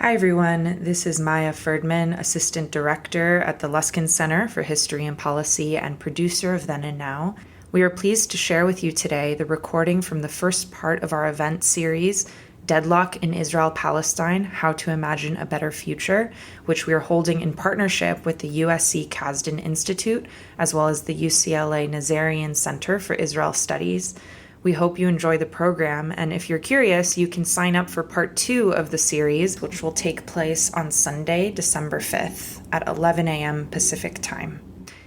Hi, everyone. This is Maya Ferdman, Assistant Director at the Luskin Center for History and Policy and producer of Then and Now. We are pleased to share with you today the recording from the first part of our event series, Deadlock in Israel-Palestine, How to Imagine a Better Future, which we are holding in partnership with the USC Casden Institute, as well as the UCLA Nazarian Center for Israel Studies. We hope you enjoy the program, and if you're curious, you can sign up for part 2 of the series, which will take place on Sunday, December 5th at 11 a.m. Pacific Time.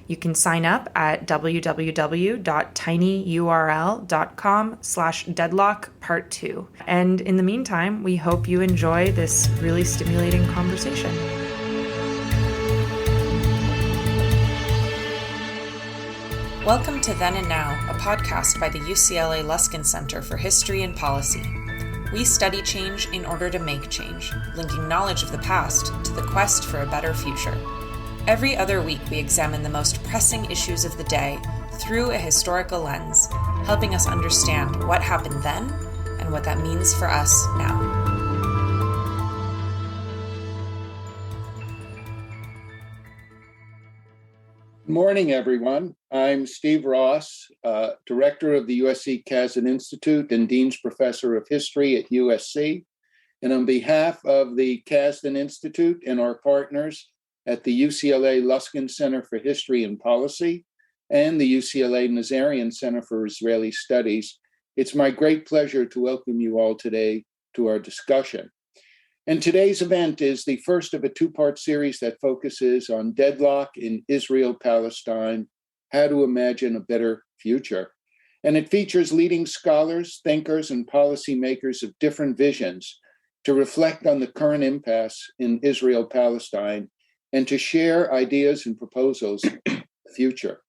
You can sign up at www.tinyurl.com/deadlock-part2. And in the meantime, we hope you enjoy this really stimulating conversation. Welcome to Then and Now, a podcast by the UCLA Luskin Center for History and Policy. We study change in order to make change, linking knowledge of the past to the quest for a better future. Every other week, we examine the most pressing issues of the day through a historical lens, helping us understand what happened then and what that means for us now. Good morning, everyone. I'm Steve Ross, Director of the USC Casden Institute and Dean's Professor of History at USC. And on behalf of the Casden Institute and our partners at the UCLA Luskin Center for History and Policy and the UCLA Nazarian Center for Israeli Studies, it's my great pleasure to welcome you all today to our discussion. And today's event is the first of a two-part series that focuses on deadlock in Israel-Palestine, how to imagine a better future. And it features leading scholars, thinkers, and policymakers of different visions to reflect on the current impasse in Israel-Palestine and to share ideas and proposals for the future.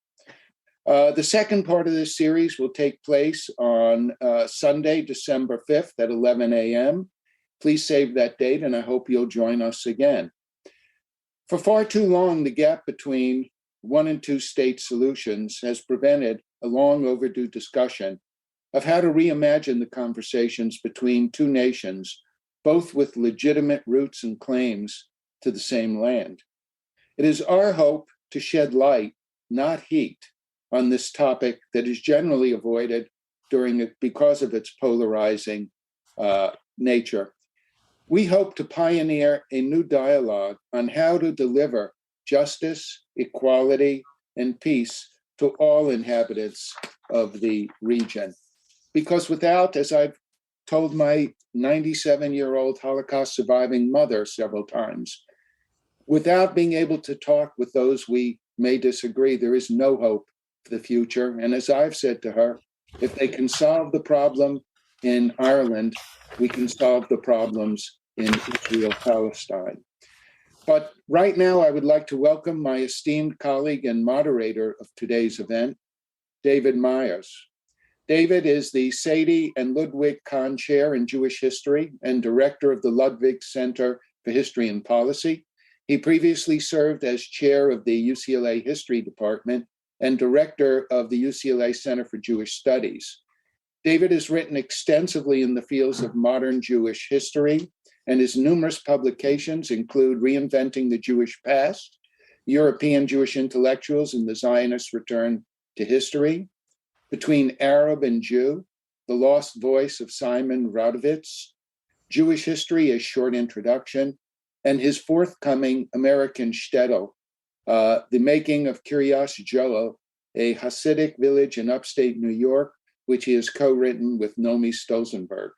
The second part of this series will take place on Sunday, December 5th at 11 a.m. Please save that date, and I hope you'll join us again. For far too long, the gap between one and two state solutions has prevented a long overdue discussion of how to reimagine the conversations between two nations, both with legitimate roots and claims to the same land. It is our hope to shed light, not heat, on this topic that is generally avoided because of its polarizing nature. We hope to pioneer a new dialogue on how to deliver justice, equality, and peace to all inhabitants of the region. Because without, as I've told my 97-year-old Holocaust surviving mother several times, without being able to talk with those we may disagree, there is no hope for the future. And as I've said to her, if they can solve the problem in Ireland, we can solve the problems in Israel-Palestine. But right now, I would like to welcome my esteemed colleague and moderator of today's event, David Myers. David is the Sadie and Ludwig Kahn Chair in Jewish History and Director of the Ludwig Center for History and Policy. He previously served as Chair of the UCLA History Department and Director of the UCLA Center for Jewish Studies. David has written extensively in the fields of modern Jewish history, and his numerous publications include Reinventing the Jewish Past, European Jewish Intellectuals and the Zionist Return to History, Between Arab and Jew, The Lost Voice of Simon Radovitz, Jewish History, A Short Introduction, and his forthcoming American Shtetl, The Making of Kiryas Joel, a Hasidic village in upstate New York, which he has co-written with Nomi Stolzenberg.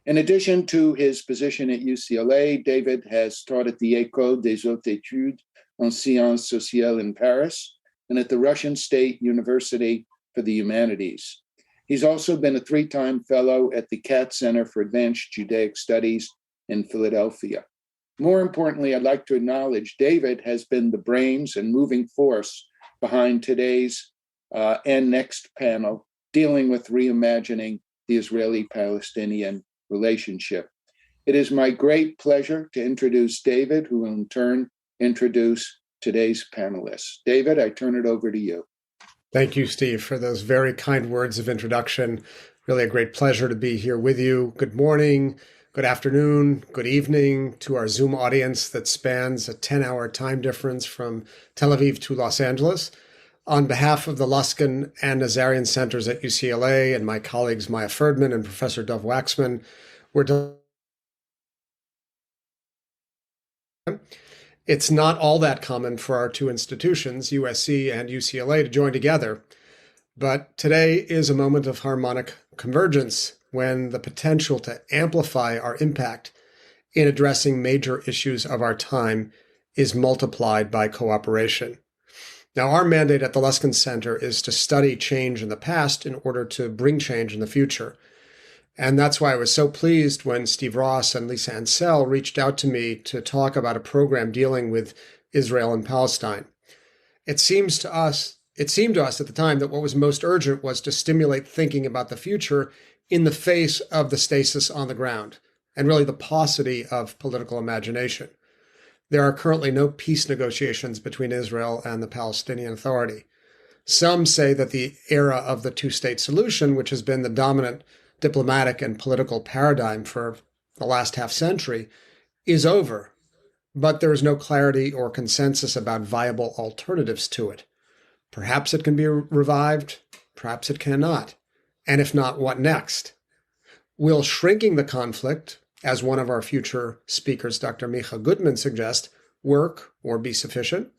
In addition to his position at UCLA, David has taught at the École des Hautes Études en Sciences Sociales in Paris and at the Russian State University for the Humanities. He's also been a 3-time fellow at the Katz Center for Advanced Judaic Studies in Philadelphia. More importantly, I'd like to acknowledge David has been the brains and moving force behind today's and next panel, dealing with reimagining the Israeli-Palestinian relationship. It is my great pleasure to introduce David, who will in turn introduce today's panelists. David, I turn it over to you. Thank you, Steve, for those very kind words of introduction. Really a great pleasure to be here with you. Good morning, Good afternoon, good evening to our Zoom audience that spans a 10-hour time difference from Tel Aviv to Los Angeles. On behalf of the Luskin and Nazarian Centers at UCLA and my colleagues Maya Ferdman and Professor Dov Waxman, it's not all that common for our two institutions, USC and UCLA, to join together. But today is a moment of harmonic convergence when the potential to amplify our impact in addressing major issues of our time is multiplied by cooperation. Now, our mandate at the Luskin Center is to study change in the past in order to bring change in the future. And that's why I was so pleased when Steve Ross and Lisa Ansell reached out to me to talk about a program dealing with Israel and Palestine. It seemed to us at the time that what was most urgent was to stimulate thinking about the future in the face of the stasis on the ground and really the paucity of political imagination. There are currently no peace negotiations between Israel and the Palestinian Authority. Some say that the era of the two-state solution, which has been the dominant diplomatic and political paradigm for the last half century, is over, but there is no clarity or consensus about viable alternatives to it. Perhaps it can be revived, perhaps it cannot. And if not, what next? Will shrinking the conflict, as one of our future speakers, Dr. Micha Goodman, suggests, work or be sufficient?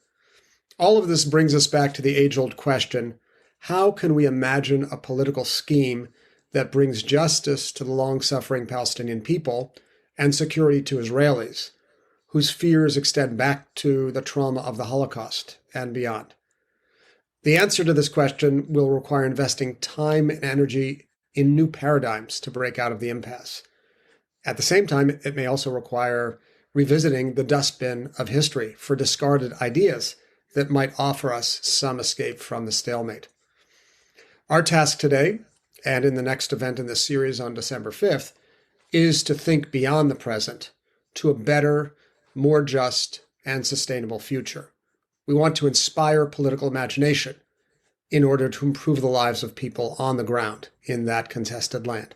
All of this brings us back to the age-old question, how can we imagine a political scheme that brings justice to the long-suffering Palestinian people and security to Israelis, whose fears extend back to the trauma of the Holocaust and beyond? The answer to this question will require investing time and energy in new paradigms to break out of the impasse. At the same time, it may also require revisiting the dustbin of history for discarded ideas that might offer us some escape from the stalemate. Our task today, and in the next event in this series on December 5th, is to think beyond the present to a better, more just, and sustainable future. We want to inspire political imagination in order to improve the lives of people on the ground in that contested land.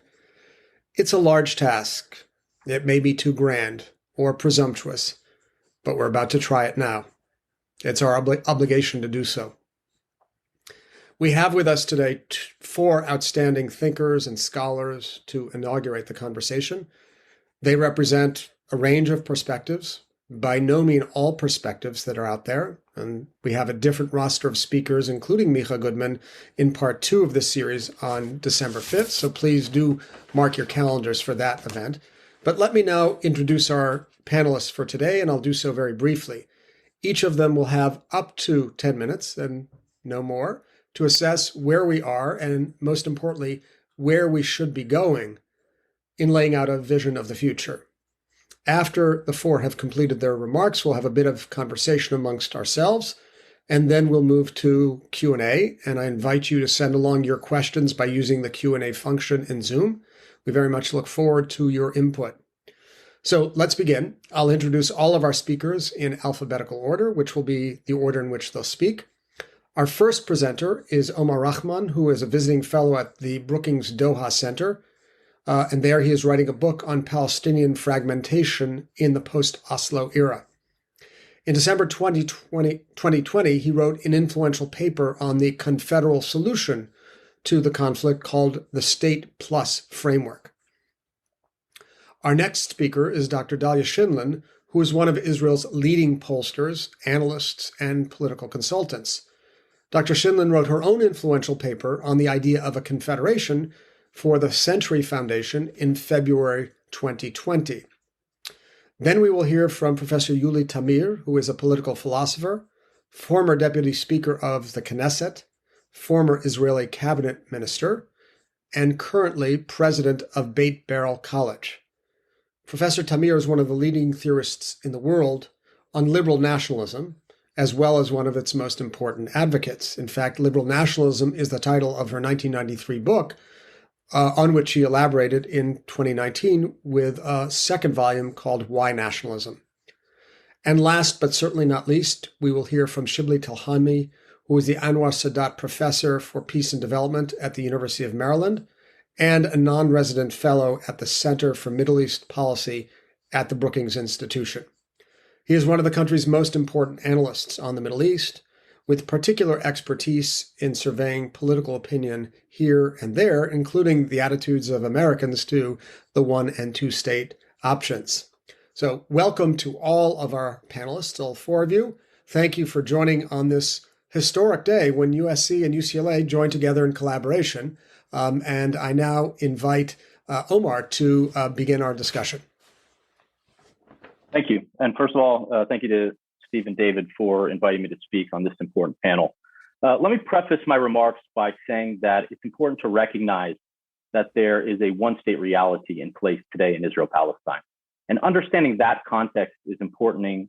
It's a large task. It may be too grand or presumptuous, but we're about to try it now. It's our obligation to do so. We have with us today four outstanding thinkers and scholars to inaugurate the conversation. They represent a range of perspectives, by no means all perspectives that are out there. And we have a different roster of speakers, including Micha Goodman, in part 2 of this series on December 5th. So please do mark your calendars for that event. But let me now introduce our panelists for today, and I'll do so very briefly. Each of them will have up to 10 minutes and no more to assess where we are and, most importantly, where we should be going in laying out a vision of the future. After the four have completed their remarks, we'll have a bit of conversation amongst ourselves, and then we'll move to Q&A, and I invite you to send along your questions by using the Q&A function in Zoom. We very much look forward to your input. So let's begin. I'll introduce all of our speakers in alphabetical order, which will be the order in which they'll speak. Our first presenter is Omar Rahman, who is a visiting fellow at the Brookings Doha Center. And there he is writing a book on Palestinian fragmentation in the post-Oslo era. In December 2020, he wrote an influential paper on the confederal solution to the conflict called the State Plus Framework. Our next speaker is Dr. Dahlia Sheindlin, who is one of Israel's leading pollsters, analysts, and political consultants. Dr. Sheindlin wrote her own influential paper on the idea of a confederation for the Century Foundation in February 2020. Then we will hear from Professor Yuli Tamir, who is a political philosopher, former deputy speaker of the Knesset, former Israeli cabinet minister, and currently president of Beit Berl College. Professor Tamir is one of the leading theorists in the world on liberal nationalism, as well as one of its most important advocates. In fact, Liberal Nationalism is the title of her 1993 book, on which she elaborated in 2019 with a second volume called Why Nationalism? And last but certainly not least, we will hear from Shibley Telhami, who is the Anwar Sadat Professor for Peace and Development at the University of Maryland and a non-resident fellow at the Center for Middle East Policy at the Brookings Institution. He is one of the country's most important analysts on the Middle East, with particular expertise in surveying political opinion here and there, including the attitudes of Americans to the one and two state options. So welcome to all of our panelists, all four of you. Thank you for joining on this historic day when USC and UCLA joined together in collaboration. And I now invite Omar to begin our discussion. Thank you. And first of all, thank you to Steve and David for inviting me to speak on this important panel. Let me preface my remarks by saying that it's important to recognize that there is a one-state reality in place today in Israel-Palestine. And understanding that context is important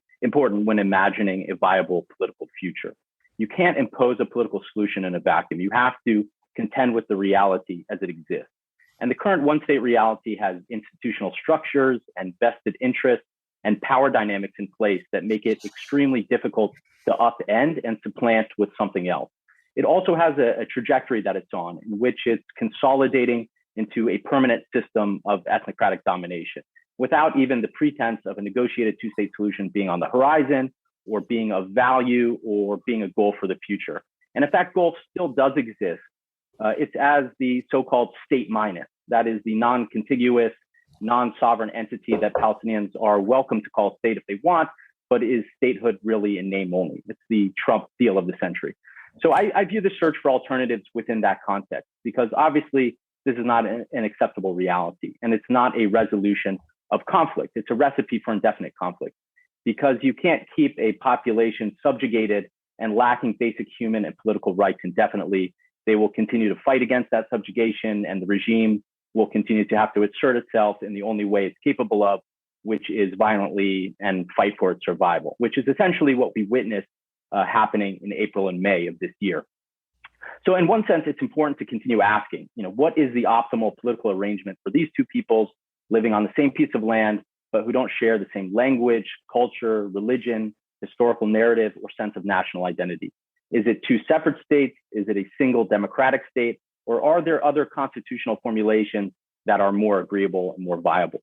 when imagining a viable political future. You can't impose a political solution in a vacuum. You have to contend with the reality as it exists. And the current one-state reality has institutional structures and vested interests and power dynamics in place that make it extremely difficult to upend and supplant with something else. It also has a trajectory that it's on, in which it's consolidating into a permanent system of ethnocratic domination, without even the pretense of a negotiated two-state solution being on the horizon, or being of value, or being a goal for the future. And if that goal still does exist, it's as the so-called state minus, that is the non-contiguous, non-sovereign entity that Palestinians are welcome to call state if they want, but is statehood really in name only? It's the Trump deal of the century. So I view the search for alternatives within that context, because obviously this is not an acceptable reality, and it's not a resolution of conflict. It's a recipe for indefinite conflict, because you can't keep a population subjugated and lacking basic human and political rights indefinitely. They will continue to fight against that subjugation, and the regime will continue to have to assert itself in the only way it's capable of, which is violently and fight for its survival, which is essentially what we witnessed happening in April and May of this year. So in one sense, it's important to continue asking, what is the optimal political arrangement for these two peoples living on the same piece of land, but who don't share the same language, culture, religion, historical narrative, or sense of national identity? Is it two separate states? Is it a single democratic state? Or are there other constitutional formulations that are more agreeable and more viable?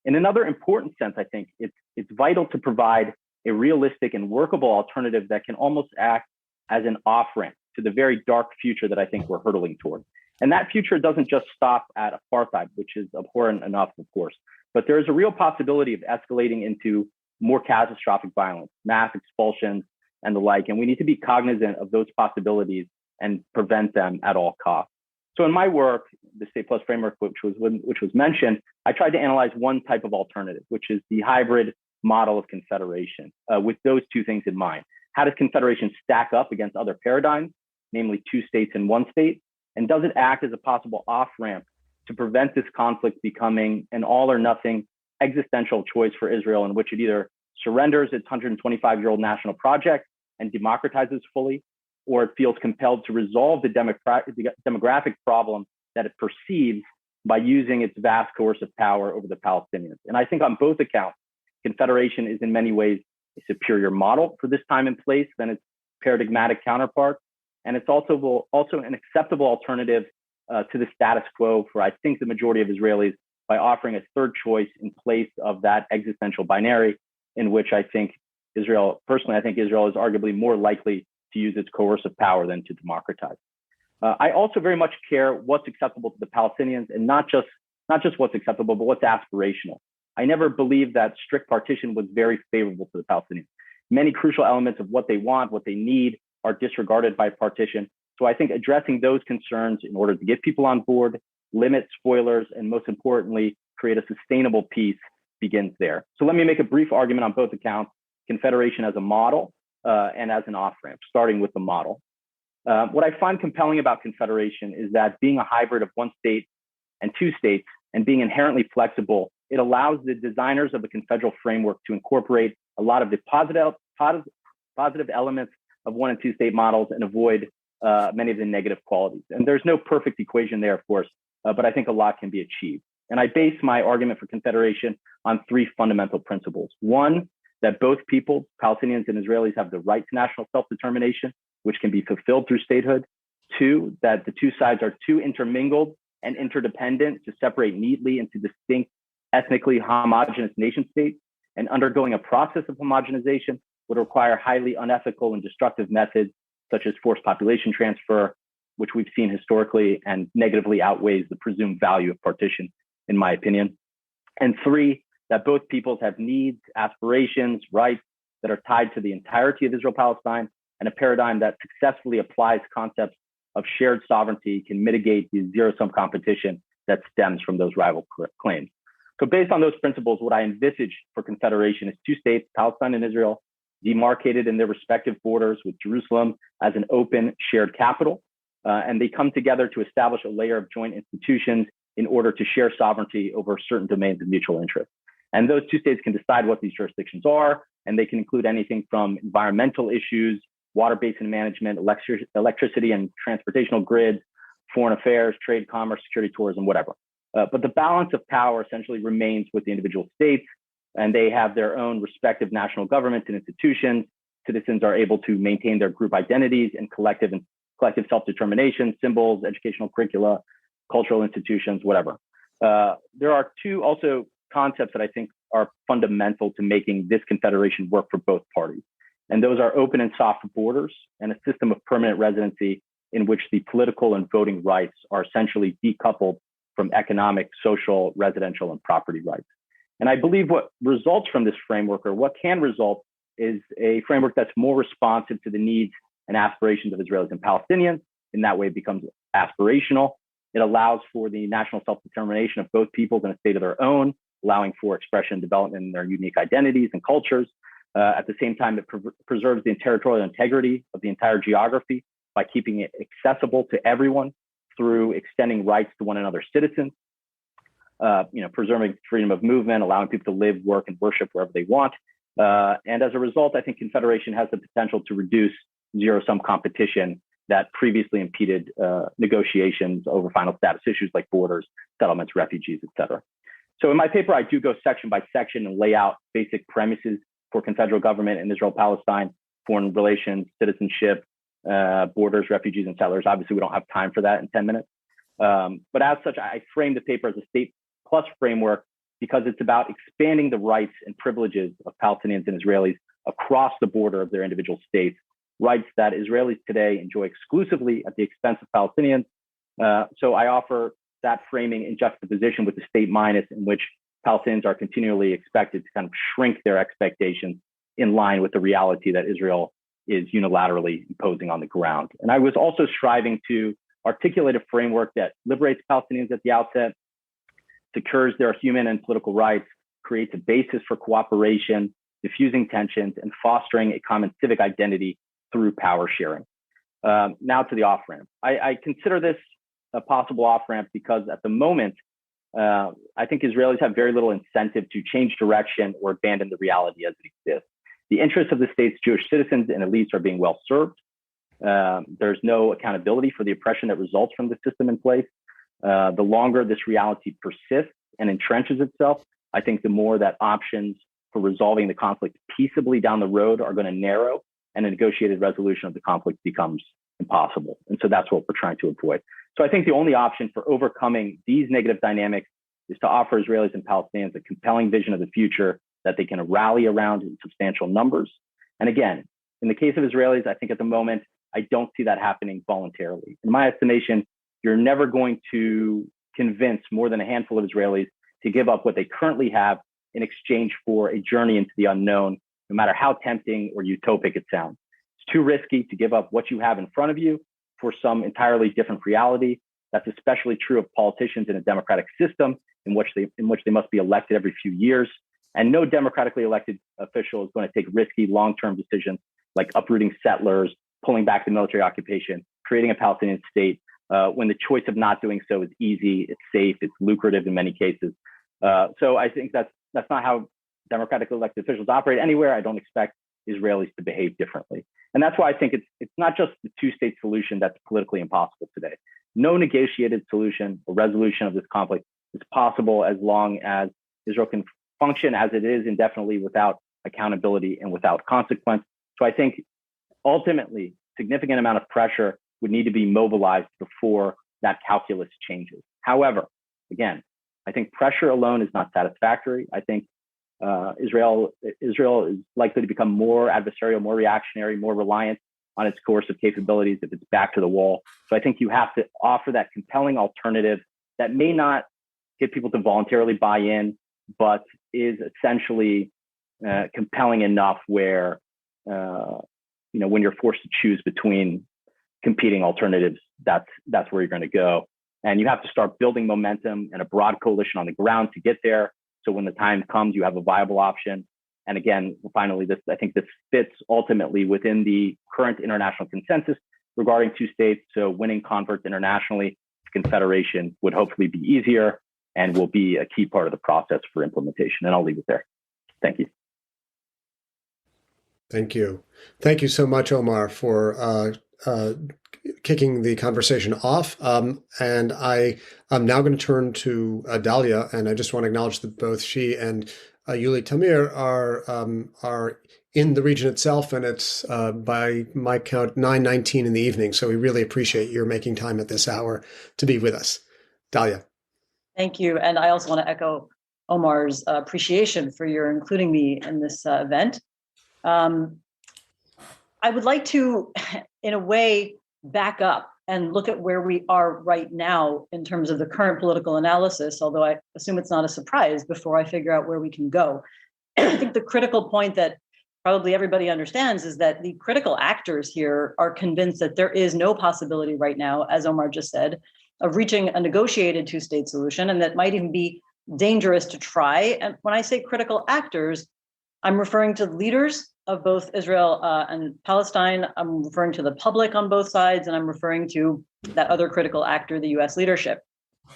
In another important sense, I think it's vital to provide a realistic and workable alternative that can almost act as an off-ramp to the very dark future that I think we're hurtling toward. And that future doesn't just stop at apartheid, which is abhorrent enough, of course, but there is a real possibility of escalating into more catastrophic violence, mass expulsions, and the like. And we need to be cognizant of those possibilities and prevent them at all costs. So in my work, the State Plus framework, which was mentioned, I tried to analyze one type of alternative, which is the hybrid model of confederation, with those two things in mind. How does confederation stack up against other paradigms, namely two states and one state? And does it act as a possible off-ramp to prevent this conflict becoming an all or nothing existential choice for Israel, in which it either surrenders its 125-year-old national project and democratizes fully, or it feels compelled to resolve the demographic problem that it perceives by using its vast coercive power over the Palestinians? And I think on both accounts, confederation is in many ways a superior model for this time and place than its paradigmatic counterpart. And it's also an acceptable alternative to the status quo for, I think, the majority of Israelis, by offering a third choice in place of that existential binary, in which I think Israel is arguably more likely to use its coercive power than to democratize. I also very much care what's acceptable to the Palestinians, and not just what's acceptable, but what's aspirational. I never believed that strict partition was very favorable to the Palestinians. Many crucial elements of what they want, what they need, are disregarded by partition. So I think addressing those concerns in order to get people on board, limit spoilers, and most importantly, create a sustainable peace begins there. So let me make a brief argument on both accounts: confederation as a model and as an off-ramp, starting with the model. What I find compelling about confederation is that being a hybrid of one state and two states, and being inherently flexible, it allows the designers of the confederal framework to incorporate a lot of the positive elements of one and two state models and avoid many of the negative qualities. And there's no perfect equation there, of course, but I think a lot can be achieved. And I base my argument for confederation on three fundamental principles. One, that both peoples, Palestinians and Israelis, have the right to national self-determination, which can be fulfilled through statehood. Two, that the two sides are too intermingled and interdependent to separate neatly into distinct ethnically homogenous nation states, and undergoing a process of homogenization would require highly unethical and destructive methods such as forced population transfer, which we've seen historically and negatively outweighs the presumed value of partition, in my opinion. And three, that both peoples have needs, aspirations, rights that are tied to the entirety of Israel-Palestine, and a paradigm that successfully applies concepts of shared sovereignty can mitigate the zero-sum competition that stems from those rival claims. So based on those principles, what I envisage for confederation is two states, Palestine and Israel, demarcated in their respective borders with Jerusalem as an open shared capital. And they come together to establish a layer of joint institutions in order to share sovereignty over certain domains of mutual interest. And those two states can decide what these jurisdictions are, and they can include anything from environmental issues, water basin management, electricity and transportational grids, foreign affairs, trade, commerce, security, tourism, whatever. But the balance of power essentially remains with the individual states, and they have their own respective national governments and institutions. Citizens are able to maintain their group identities and collective self-determination, symbols, educational curricula, cultural institutions, whatever. There are two also concepts that I think are fundamental to making this confederation work for both parties. And those are open and soft borders and a system of permanent residency in which the political and voting rights are essentially decoupled from economic, social, residential, and property rights. And I believe what results from this framework, or what can result, is a framework that's more responsive to the needs and aspirations of Israelis and Palestinians. In that way, it becomes aspirational. It allows for the national self-determination of both peoples in a state of their own, allowing for expression and development in their unique identities and cultures. At the same time, it preserves the territorial integrity of the entire geography by keeping it accessible to everyone through extending rights to one another's citizens, preserving freedom of movement, allowing people to live, work, and worship wherever they want. And as a result, I think confederation has the potential to reduce zero-sum competition that previously impeded negotiations over final status issues like borders, settlements, refugees, et cetera. So in my paper, I do go section by section and lay out basic premises for confederal government in Israel-Palestine, foreign relations, citizenship, borders, refugees, and settlers. Obviously, we don't have time for that in 10 minutes. But as such, I frame the paper as a state plus framework because it's about expanding the rights and privileges of Palestinians and Israelis across the border of their individual states, rights that Israelis today enjoy exclusively at the expense of Palestinians. So I offer that framing in juxtaposition with the state minus, in which Palestinians are continually expected to kind of shrink their expectations in line with the reality that Israel is unilaterally imposing on the ground. And I was also striving to articulate a framework that liberates Palestinians at the outset, secures their human and political rights, creates a basis for cooperation, diffusing tensions, and fostering a common civic identity through power sharing. Now to the off-ramp. I consider this a possible off-ramp because at the moment, I think Israelis have very little incentive to change direction or abandon the reality as it exists. The interests of the state's Jewish citizens and elites are being well served. There's no accountability for the oppression that results from the system in place. The longer this reality persists and entrenches itself, I think the more that options for resolving the conflict peaceably down the road are going to narrow, and a negotiated resolution of the conflict becomes impossible. And so that's what we're trying to avoid. So I think the only option for overcoming these negative dynamics is to offer Israelis and Palestinians a compelling vision of the future that they can rally around in substantial numbers. And again, in the case of Israelis, I think at the moment, I don't see that happening voluntarily. In my estimation, you're never going to convince more than a handful of Israelis to give up what they currently have in exchange for a journey into the unknown, no matter how tempting or utopic it sounds. It's too risky to give up what you have in front of you for some entirely different reality. That's especially true of politicians in a democratic system in which they must be elected every few years. And no democratically elected official is going to take risky long-term decisions like uprooting settlers, pulling back the military occupation, creating a Palestinian state, when the choice of not doing so is easy, it's safe, it's lucrative in many cases. So I think that's not how democratically elected officials operate anywhere. I don't expect Israelis to behave differently. And that's why I think it's not just the two-state solution that's politically impossible today. No negotiated solution or resolution of this conflict is possible as long as Israel can function as it is indefinitely without accountability and without consequence. So I think ultimately significant amount of pressure would need to be mobilized before that calculus changes. However, again, I think pressure alone is not satisfactory. I think Israel is likely to become more adversarial, more reactionary, more reliant on its coercive capabilities if it's back to the wall. So I think you have to offer that compelling alternative that may not get people to voluntarily buy in, but is essentially compelling enough where when you're forced to choose between competing alternatives, that's where you're going to go. And you have to start building momentum and a broad coalition on the ground to get there. So when the time comes, you have a viable option. And again, finally, I think this fits ultimately within the current international consensus regarding two states. So winning converts internationally to confederation would hopefully be easier and will be a key part of the process for implementation. And I'll leave it there. Thank you. Thank you. Thank you so much, Omar, for kicking the conversation off. And I'm now going to turn to Dahlia, and I just want to acknowledge that both she and Yuli Tamir are in the region itself, and it's by my count 9:19 in the evening. So we really appreciate your making time at this hour to be with us. Dahlia. Thank you. And I also want to echo Omar's appreciation for your including me in this event. I would like to, in a way, back up and look at where we are right now in terms of the current political analysis, although I assume it's not a surprise before I figure out where we can go. I think the critical point that probably everybody understands is that the critical actors here are convinced that there is no possibility right now, as Omar just said, of reaching a negotiated two-state solution, and that might even be dangerous to try. And when I say critical actors, I'm referring to leaders of both Israel and Palestine. I'm referring to the public on both sides, and I'm referring to that other critical actor, the US leadership.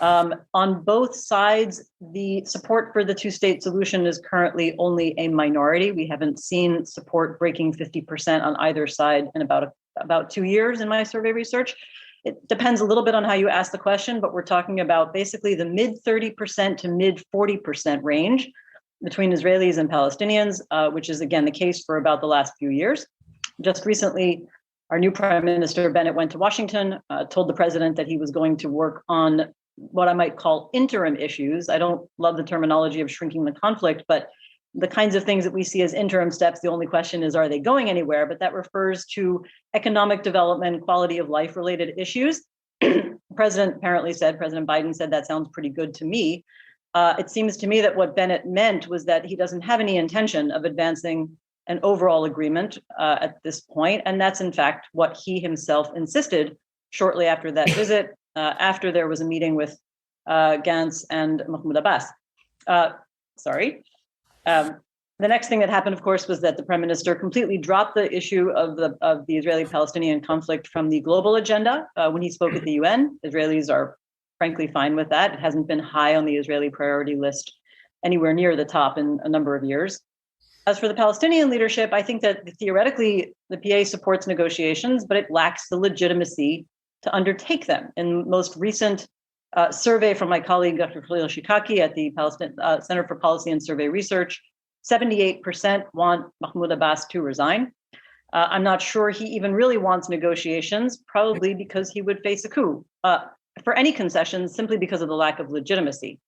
On both sides, the support for the two-state solution is currently only a minority. We haven't seen support breaking 50% on either side in about 2 years in my survey research. It depends a little bit on how you ask the question, but we're talking about basically the mid 30% to mid 40% range between Israelis and Palestinians, which is, again, the case for about the last few years. Just recently, our new Prime Minister, Bennett, went to Washington, told the president that he was going to work on what I might call interim issues. I don't love the terminology of shrinking the conflict, but the kinds of things that we see as interim steps, the only question is, are they going anywhere? But that refers to economic development, quality of life related issues. President Biden said, that sounds pretty good to me. It seems to me that what Bennett meant was that he doesn't have any intention of advancing an overall agreement at this point. And that's, in fact, what he himself insisted shortly after that visit, after there was a meeting with Gantz and Mahmoud Abbas. The next thing that happened, of course, was that the prime minister completely dropped the issue of the Israeli-Palestinian conflict from the global agenda when he spoke at the UN. Israelis are frankly fine with that. It hasn't been high on the Israeli priority list anywhere near the top in a number of years. As for the Palestinian leadership, I think that theoretically the PA supports negotiations, but it lacks the legitimacy to undertake them. In most recent survey from my colleague, Dr. Khalil Shikaki at the Center for Policy and Survey Research, 78% want Mahmoud Abbas to resign. I'm not sure he even really wants negotiations, probably because he would face a coup for any concessions simply because of the lack of legitimacy.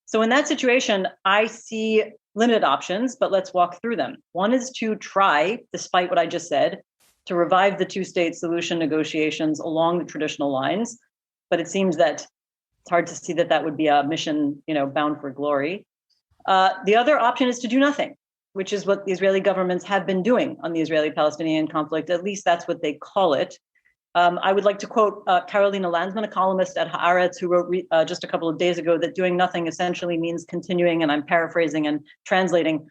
So in that situation, I see limited options, but let's walk through them. One is to try, despite what I just said, to revive the two-state solution negotiations along the traditional lines. But it seems that it's hard to see that that would be a mission, bound for glory. The other option is to do nothing, which is what the Israeli governments have been doing on the Israeli-Palestinian conflict. At least that's what they call it. I would like to quote Carolina Landsman, a columnist at Haaretz, who wrote just a couple of days ago that doing nothing essentially means continuing, and I'm paraphrasing and translating,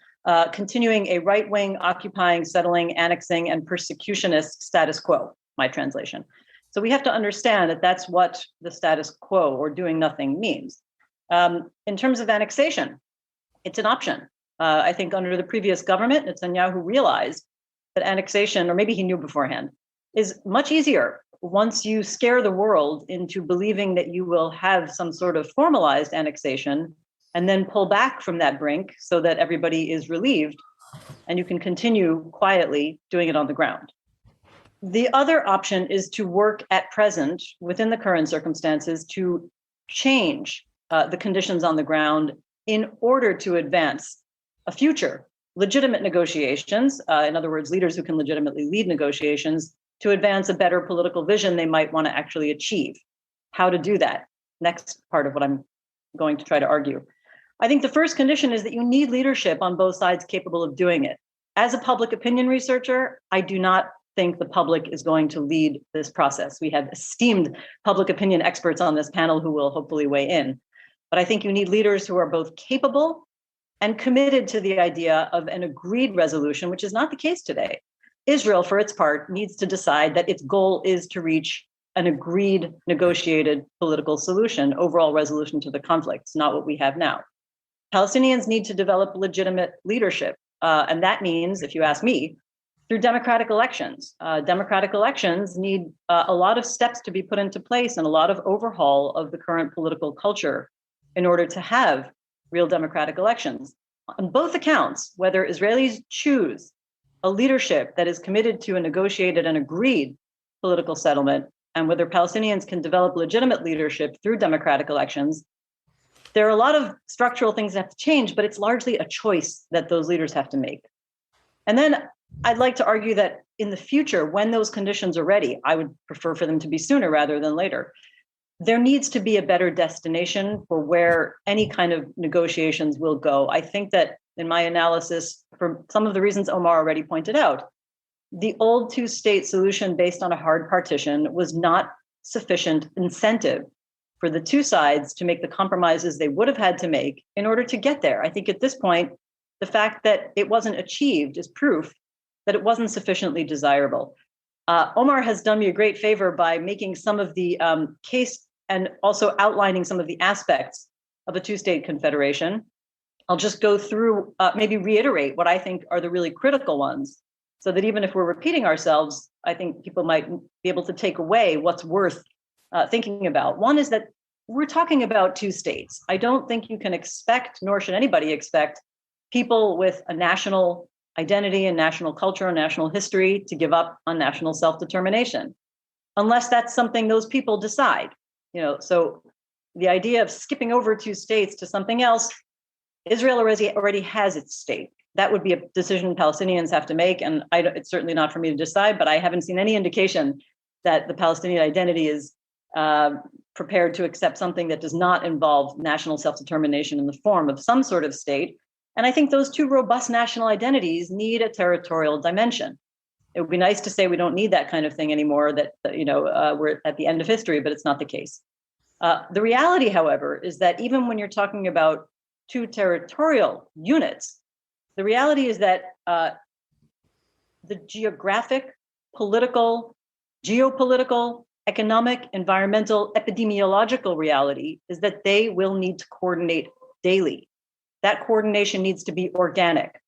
continuing a right-wing occupying, settling, annexing, and persecutionist status quo, my translation. So we have to understand that that's what the status quo or doing nothing means. In terms of annexation, it's an option. I think under the previous government, Netanyahu realized that annexation, or maybe he knew beforehand, is much easier once you scare the world into believing that you will have some sort of formalized annexation and then pull back from that brink so that everybody is relieved and you can continue quietly doing it on the ground. The other option is to work at present within the current circumstances to change the conditions on the ground in order to advance a future legitimate negotiations, in other words, leaders who can legitimately lead negotiations to advance a better political vision they might want to actually achieve. How to do that? Next part of what I'm going to try to argue. I think the first condition is that you need leadership on both sides capable of doing it. As a public opinion researcher, I do not think the public is going to lead this process. We have esteemed public opinion experts on this panel who will hopefully weigh in. But I think you need leaders who are both capable and committed to the idea of an agreed resolution, which is not the case today. Israel, for its part, needs to decide that its goal is to reach an agreed, negotiated political solution, overall resolution to the conflict. It's not what we have now. Palestinians need to develop legitimate leadership. And that means, if you ask me, through democratic elections. Democratic elections need a lot of steps to be put into place and a lot of overhaul of the current political culture in order to have real democratic elections. On both accounts, whether Israelis choose a leadership that is committed to a negotiated and agreed political settlement, and whether Palestinians can develop legitimate leadership through democratic elections, there are a lot of structural things that have to change, but it's largely a choice that those leaders have to make. And then I'd like to argue that in the future, when those conditions are ready, I would prefer for them to be sooner rather than later. There needs to be a better destination for where any kind of negotiations will go. I think that in my analysis, for some of the reasons Omar already pointed out, the old two-state solution based on a hard partition was not sufficient incentive for the two sides to make the compromises they would have had to make in order to get there. I think at this point, the fact that it wasn't achieved is proof that it wasn't sufficiently desirable. Omar has done me a great favor by making some of the case and also outlining some of the aspects of a two-state confederation. I'll just go through, maybe reiterate what I think are the really critical ones, so that even if we're repeating ourselves, I think people might be able to take away what's worth thinking about. One is that we're talking about two states. I don't think you can expect, nor should anybody expect, people with a national identity and national culture and national history to give up on national self-determination, unless that's something those people decide. So the idea of skipping over two states to something else, Israel already has its state. That would be a decision Palestinians have to make, and it's certainly not for me to decide, but I haven't seen any indication that the Palestinian identity is prepared to accept something that does not involve national self-determination in the form of some sort of state. And I think those two robust national identities need a territorial dimension. It would be nice to say we don't need that kind of thing anymore, that we're at the end of history, but it's not the case. The reality, however, is that even when you're talking about two territorial units, the reality is that the geographic, political, geopolitical, economic, environmental, epidemiological reality is that they will need to coordinate daily. That coordination needs to be organic,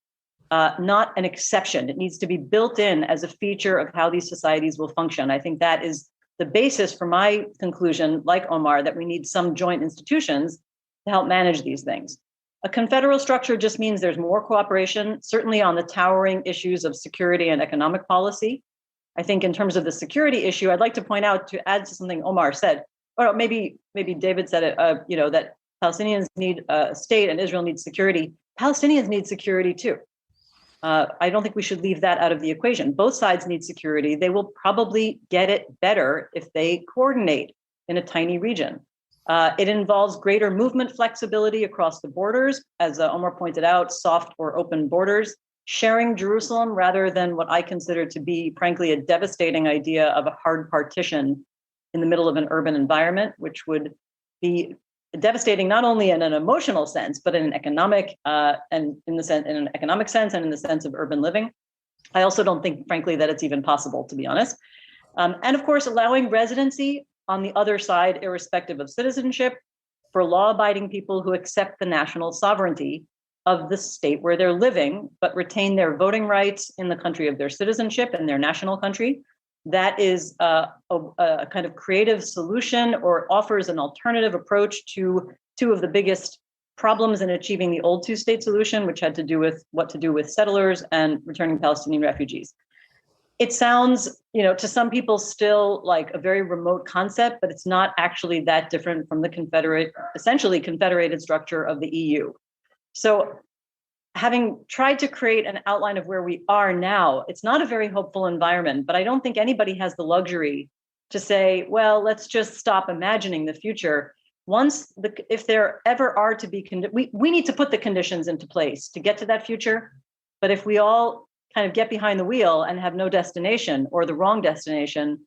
not an exception. It needs to be built in as a feature of how these societies will function. I think that is the basis for my conclusion, like Omar, that we need some joint institutions to help manage these things. A confederal structure just means there's more cooperation, certainly on the towering issues of security and economic policy. I think in terms of the security issue, I'd like to point out, to add to something Omar said, or maybe David said it, that Palestinians need a state and Israel needs security. Palestinians need security too. I don't think we should leave that out of the equation. Both sides need security. They will probably get it better if they coordinate in a tiny region. It involves greater movement flexibility across the borders, as Omar pointed out, soft or open borders, sharing Jerusalem rather than what I consider to be, frankly, a devastating idea of a hard partition in the middle of an urban environment, which would be devastating not only in an emotional sense, but in an economic in an economic sense and in the sense of urban living. I also don't think, frankly, that it's even possible, to be honest. And of course, allowing residency on the other side, irrespective of citizenship, for law-abiding people who accept the national sovereignty of the state where they're living, but retain their voting rights in the country of their citizenship and their national country. That is a kind of creative solution, or offers an alternative approach to two of the biggest problems in achieving the old two-state solution, which had to do with what to do with settlers and returning Palestinian refugees. it sounds, to some people still like a very remote concept, but it's not actually that different from the essentially confederated structure of the EU. So having tried to create an outline of where we are now, it's not a very hopeful environment, but I don't think anybody has the luxury to say, well, let's just stop imagining the future. If there ever are to be, we need to put the conditions into place to get to that future. But if we all kind of get behind the wheel and have no destination or the wrong destination,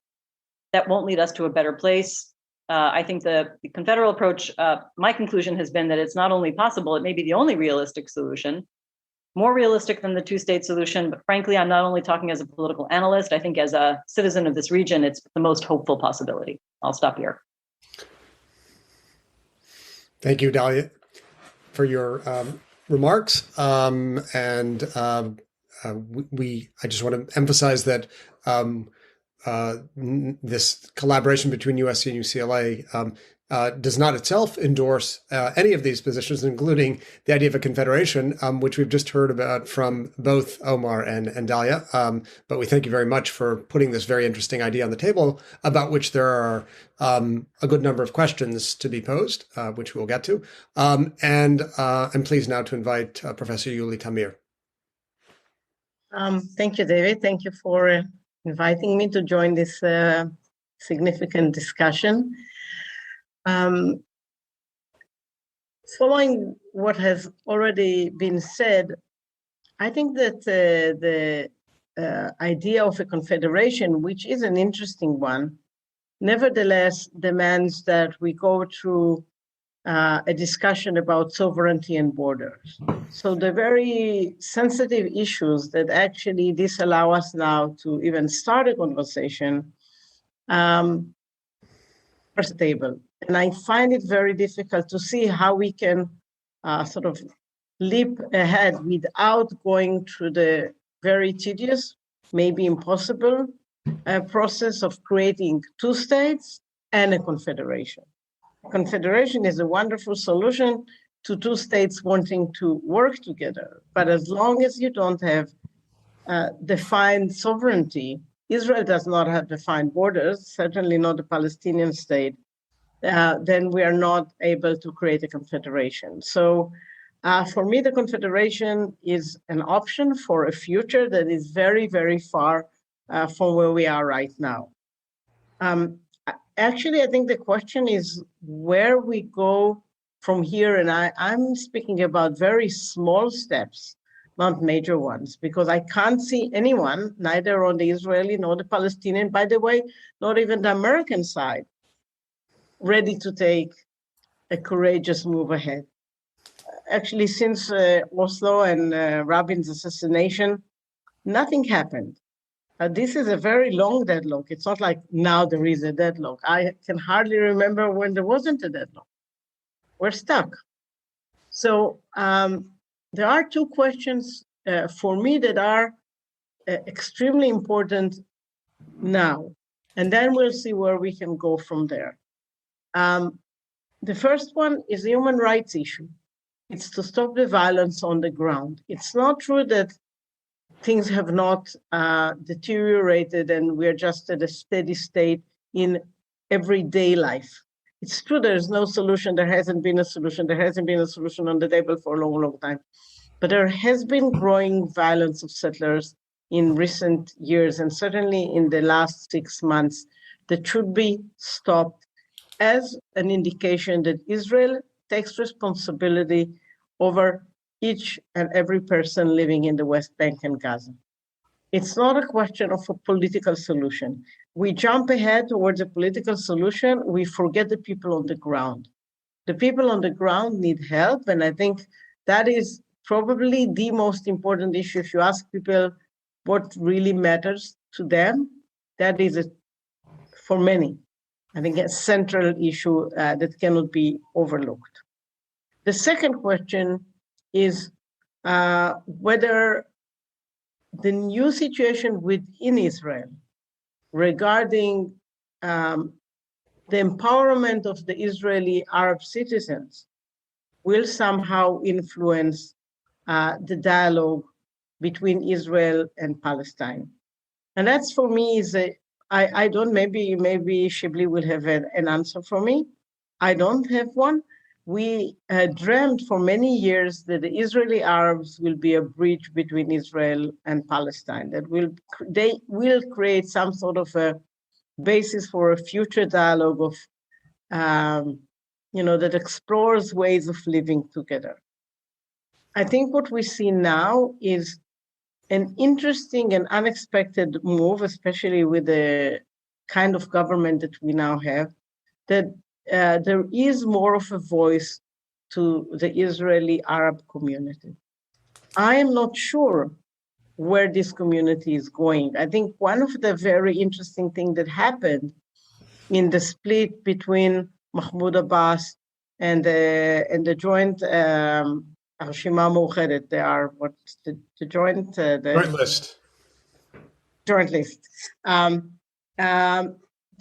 that won't lead us to a better place. I think the confederal approach, my conclusion has been that it's not only possible, it may be the only realistic solution, more realistic than the two-state solution. But frankly, I'm not only talking as a political analyst, I think as a citizen of this region, it's the most hopeful possibility. I'll stop here. Thank you, Dahlia, for your remarks. I just want to emphasize that this collaboration between USC and UCLA does not itself endorse any of these positions, including the idea of a confederation, which we've just heard about from both Omar and Dahlia. But we thank you very much for putting this very interesting idea on the table, about which there are a good number of questions to be posed, which we'll get to. And I'm pleased now to invite Professor Yuli Tamir. Thank you, David. Thank you for inviting me to join this significant discussion. Following what has already been said, I think that the idea of a confederation, which is an interesting one, nevertheless demands that we go through a discussion about sovereignty and borders. So the very sensitive issues that actually disallow us now to even start a conversation are stable. And I find it very difficult to see how we can sort of leap ahead without going through the very tedious, maybe impossible process of creating two states and a confederation. Confederation is a wonderful solution to two states wanting to work together. But as long as you don't have defined sovereignty, Israel does not have defined borders, certainly not the Palestinian state, then we are not able to create a confederation. So for me, the confederation is an option for a future that is very, very far from where we are right now. Actually, I think the question is where we go from here, and I'm speaking about very small steps, not major ones, because I can't see anyone, neither on the Israeli nor the Palestinian, by the way, not even the American side, ready to take a courageous move ahead. Actually, since Oslo and Rabin's assassination, nothing happened. This is a very long deadlock. It's not like now there is a deadlock. I can hardly remember when there wasn't a deadlock. We're stuck. So there are two questions for me that are extremely important now. And then we'll see where we can go from there. The first one is the human rights issue. It's to stop the violence on the ground. It's not true that things have not deteriorated and we're just at a steady state in everyday life. It's true there's no solution, there hasn't been a solution, there hasn't been a solution on the table for a long, long time. But there has been growing violence of settlers in recent years, and certainly in the last 6 months, that should be stopped as an indication that Israel takes responsibility over each and every person living in the West Bank and Gaza. It's not a question of a political solution. We jump ahead towards a political solution, we forget the people on the ground. The people on the ground need help, and I think that is probably the most important issue. If you ask people what really matters to them, that is, for many, I think, a central issue that cannot be overlooked. The second question is whether the new situation within Israel regarding the empowerment of the Israeli Arab citizens will somehow influence the dialogue between Israel and Palestine. And that's for me is I don't, maybe Shibley will have an answer for me. I don't have one. We dreamt for many years that the Israeli Arabs will be a bridge between Israel and Palestine, that they will create some sort of a basis for a future dialogue of, that explores ways of living together. I think what we see now is an interesting and unexpected move, especially with the kind of government that we now have, that there is more of a voice to the Israeli Arab community. I am not sure where this community is going. I think one of the very interesting things that happened in the split between Mahmoud Abbas and the joint Harshima Mouchedet, they are what's the joint Joint list. Joint list.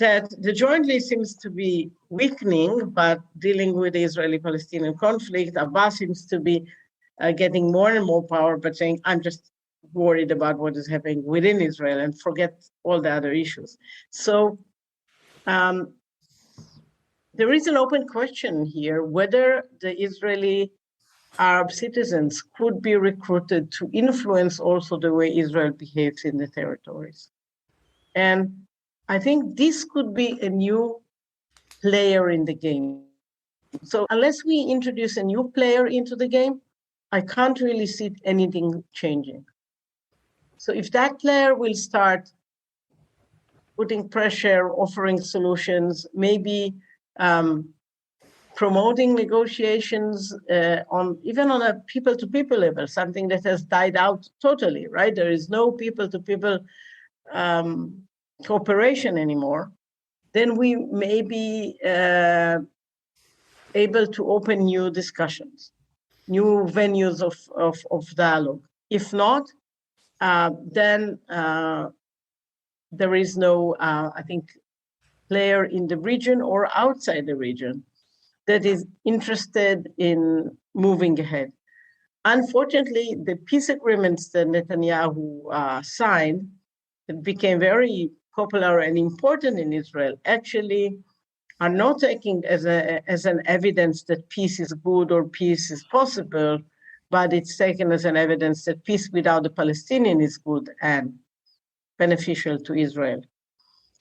That the joint list seems to be weakening, but dealing with the Israeli-Palestinian conflict, Abbas seems to be getting more and more power, but saying, I'm just worried about what is happening within Israel and forget all the other issues. So there is an open question here whether the Israeli Arab citizens could be recruited to influence also the way Israel behaves in the territories. And I think this could be a new player in the game. So unless we introduce a new player into the game, I can't really see anything changing. So if that player will start putting pressure, offering solutions, maybe promoting negotiations even on a people-to-people level, something that has died out totally, right? There is no people-to-people cooperation anymore. Then we may be able to open new discussions, new venues of dialogue. If not, then there is no, I think, player in the region or outside the region that is interested in moving ahead. Unfortunately, the peace agreements that Netanyahu signed, that became very popular and important in Israel, actually are not taking as an evidence that peace is good or peace is possible, but it's taken as an evidence that peace without the Palestinian is good and beneficial to Israel.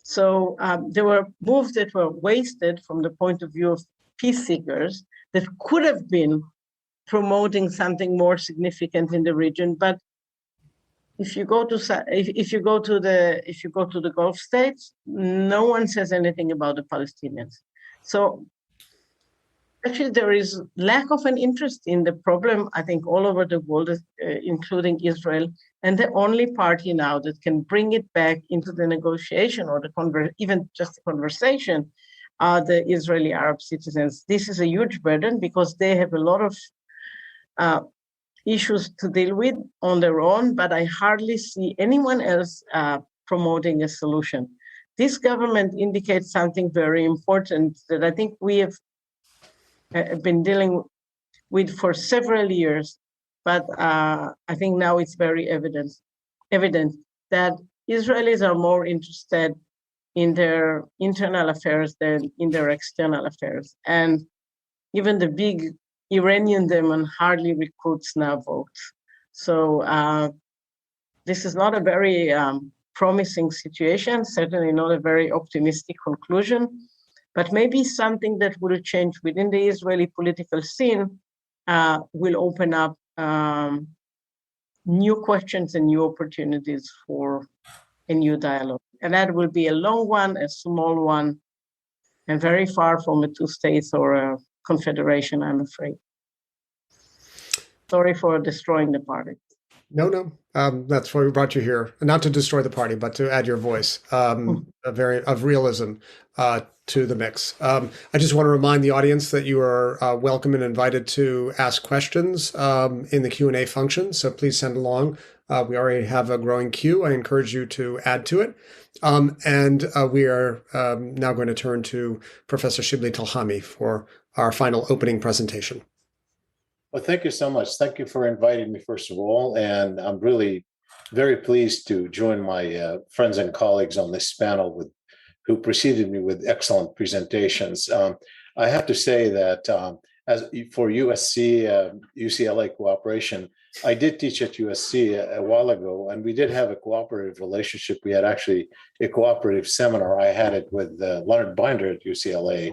So there were moves that were wasted from the point of view of peace seekers that could have been promoting something more significant in the region. But if you go to the Gulf states, no one says anything about the Palestinians. So actually, there is lack of an interest in the problem, I think, all over the world, including Israel. And the only party now that can bring it back into the negotiation or even just the conversation are the Israeli Arab citizens. This is a huge burden because they have a lot of issues to deal with on their own, but I hardly see anyone else promoting a solution. This government indicates something very important that I think we have been dealing with for several years, but I think now it's very evident that Israelis are more interested in their internal affairs than in their external affairs. And even the big Iranian demon hardly recruits now votes. So this is not a very promising situation, certainly not a very optimistic conclusion, but maybe something that will change within the Israeli political scene will open up new questions and new opportunities for a new dialogue. And that will be a long one, a small one, and very far from a two states or a confederation, I'm afraid. Sorry for destroying the party. No. That's why we brought you here, not to destroy the party, but to add your voice, of realism to the mix. I just want to remind the audience that you are welcome and invited to ask questions in the Q&A function. So please send along. We already have a growing queue. I encourage you to add to it. And we are now going to turn to Professor Shibley Telhami for our final opening presentation. Well, thank you so much. Thank you for inviting me, first of all. And I'm really very pleased to join my friends and colleagues on this panel who preceded me with excellent presentations. I have to say that as for USC, UCLA cooperation, I did teach at USC a while ago, and we did have a cooperative relationship. We had actually a cooperative seminar. I had it with Leonard Binder at UCLA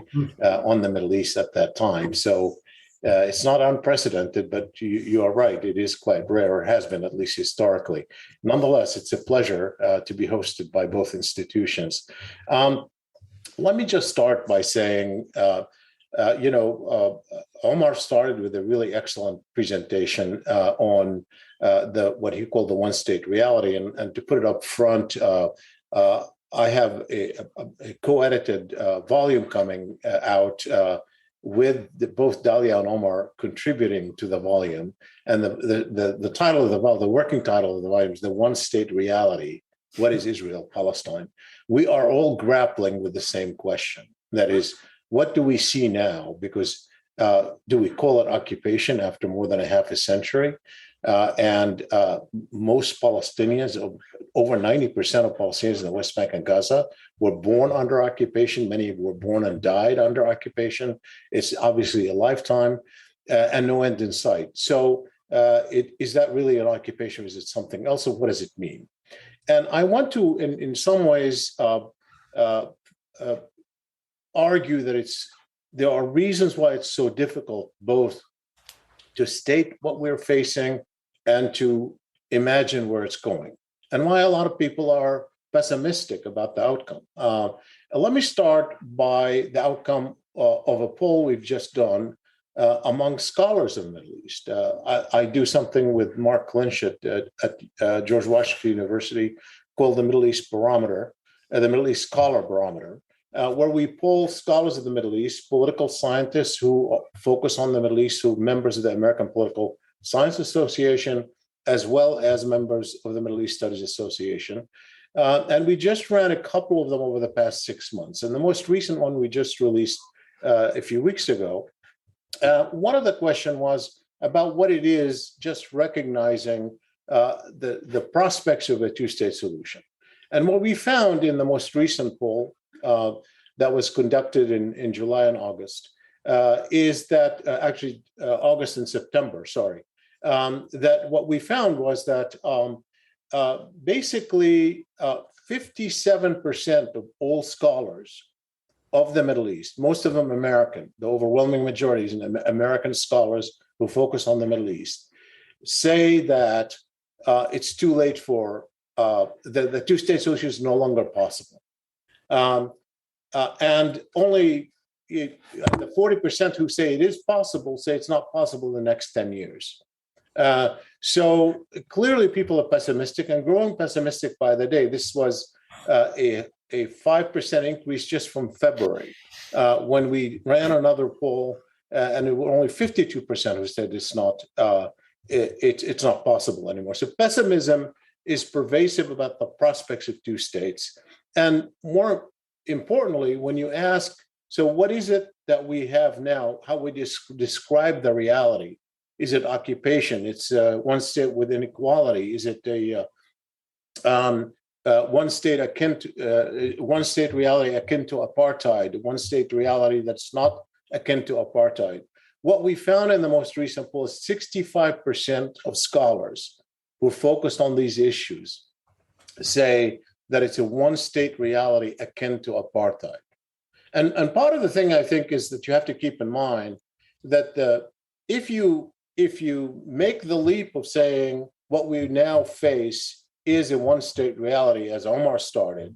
on the Middle East at that time. So it's not unprecedented, but you are right. It is quite rare, or has been, at least historically. Nonetheless, it's a pleasure to be hosted by both institutions. Let me just start by saying, Omar started with a really excellent presentation on what he called the one-state reality. And to put it up front, I have a co-edited volume coming out with both Dahlia and Omar contributing to the volume. And the title of the working title of the volume is The One-State Reality. What is Israel-Palestine? We are all grappling with the same question. That is, what do we see now? Because do we call it occupation after more than a half a century? And most Palestinians, over 90% of Palestinians in the West Bank and Gaza, were born under occupation. Many were born and died under occupation. It's obviously a lifetime and no end in sight. So is that really an occupation? Or is it something else? Or what does it mean? And I want to, in some ways, argue that there are reasons why it's so difficult both to state what we're facing and to imagine where it's going, and why a lot of people are pessimistic about the outcome. Let me start by the outcome of a poll we've just done among scholars of the Middle East. I do something with Mark Lynch at George Washington University called the Middle East Barometer, the Middle East Scholar Barometer, where we poll scholars of the Middle East, political scientists who focus on the Middle East, who are members of the American Political Science Association, as well as members of the Middle East Studies Association. And we just ran a couple of them over the past 6 months. And the most recent one we just released a few weeks ago. One of the questions was about what it is, just recognizing the prospects of a two-state solution. And what we found in the most recent poll that was conducted in July and August is that August and September, that what we found was that basically 57% of all scholars of the Middle East, most of them American, the overwhelming majority is American scholars who focus on the Middle East, say that it's too late for the two-state solution is no longer possible. And only the 40% who say it is possible say it's not possible in the next 10 years. So clearly people are pessimistic and growing pessimistic by the day. This was a 5% increase just from February when we ran another poll, and it were only 52% who said it's not possible anymore. So pessimism is pervasive about the prospects of two states. And more importantly, when you ask, so what is it that we have now? How we describe the reality? Is it occupation? It's one state with inequality. Is it a one state reality akin to apartheid? One state reality that's not akin to apartheid? What we found in the most recent poll is 65% of scholars who are focused on these issues say that it's a one-state reality akin to apartheid. And part of the thing I think is that you have to keep in mind that if you make the leap of saying what we now face is a one-state reality, as Omar started,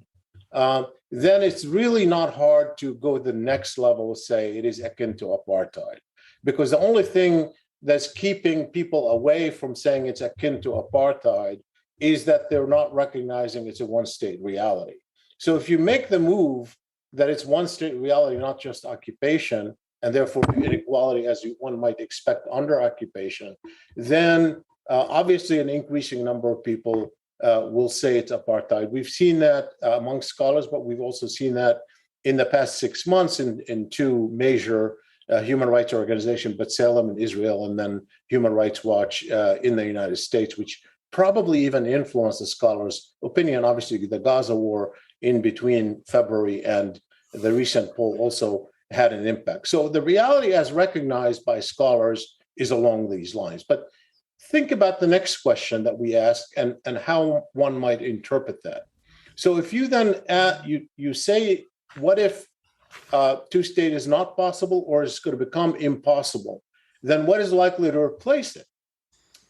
then it's really not hard to go to the next level and say it is akin to apartheid. Because the only thing that's keeping people away from saying it's akin to apartheid is that they're not recognizing it's a one-state reality. So if you make the move that it's one-state reality, not just occupation, and therefore inequality as one might expect under occupation, then obviously an increasing number of people will say it's apartheid. We've seen that among scholars, but we've also seen that in the past 6 months in two major human rights organizations, B'Tselem in Israel, and then Human Rights Watch in the United States, which probably even influenced the scholars' opinion. Obviously, the Gaza war in between February and the recent poll also had an impact. So the reality as recognized by scholars is along these lines. But think about the next question that we ask and how one might interpret that. So if you then you say, what if two-state is not possible or is going to become impossible? Then what is likely to replace it?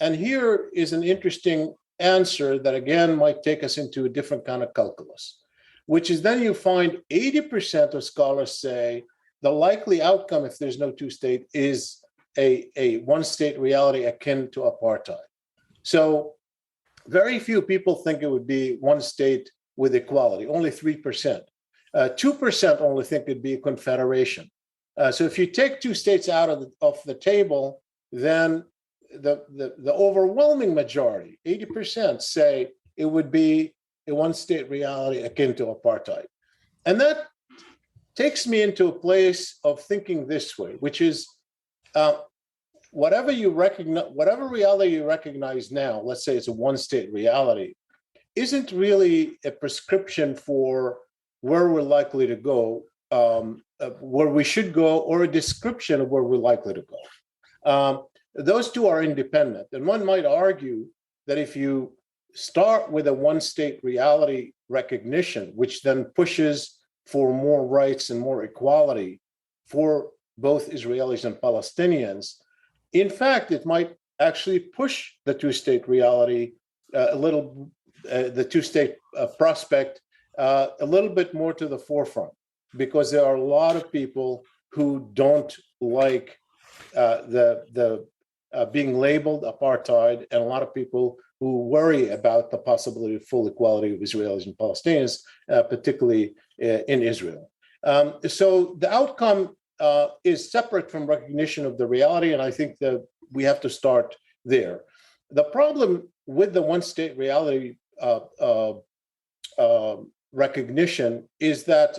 And here is an interesting answer that, again, might take us into a different kind of calculus, which is then you find 80% of scholars say the likely outcome, if there's no two-state, is a one-state reality akin to apartheid. So very few people think it would be one state with equality, only 3%. 2% only think it'd be a confederation. So if you take two states out of the table, then the overwhelming majority, 80%, say it would be a one-state reality akin to apartheid. And that takes me into a place of thinking this way, which is whatever reality you recognize now, let's say it's a one-state reality, isn't really a prescription for where we're likely to go, where we should go, or a description of where we're likely to go. Those two are independent. And one might argue that if you start with a one-state reality recognition, which then pushes for more rights and more equality for both Israelis and Palestinians, in fact, it might actually push the two-state reality the two-state prospect a little bit more to the forefront, because there are a lot of people who don't like the being labeled apartheid, and a lot of people who worry about the possibility of full equality of Israelis and Palestinians, particularly in Israel. So the outcome is separate from recognition of the reality, and I think that we have to start there. The problem with the one-state reality recognition is that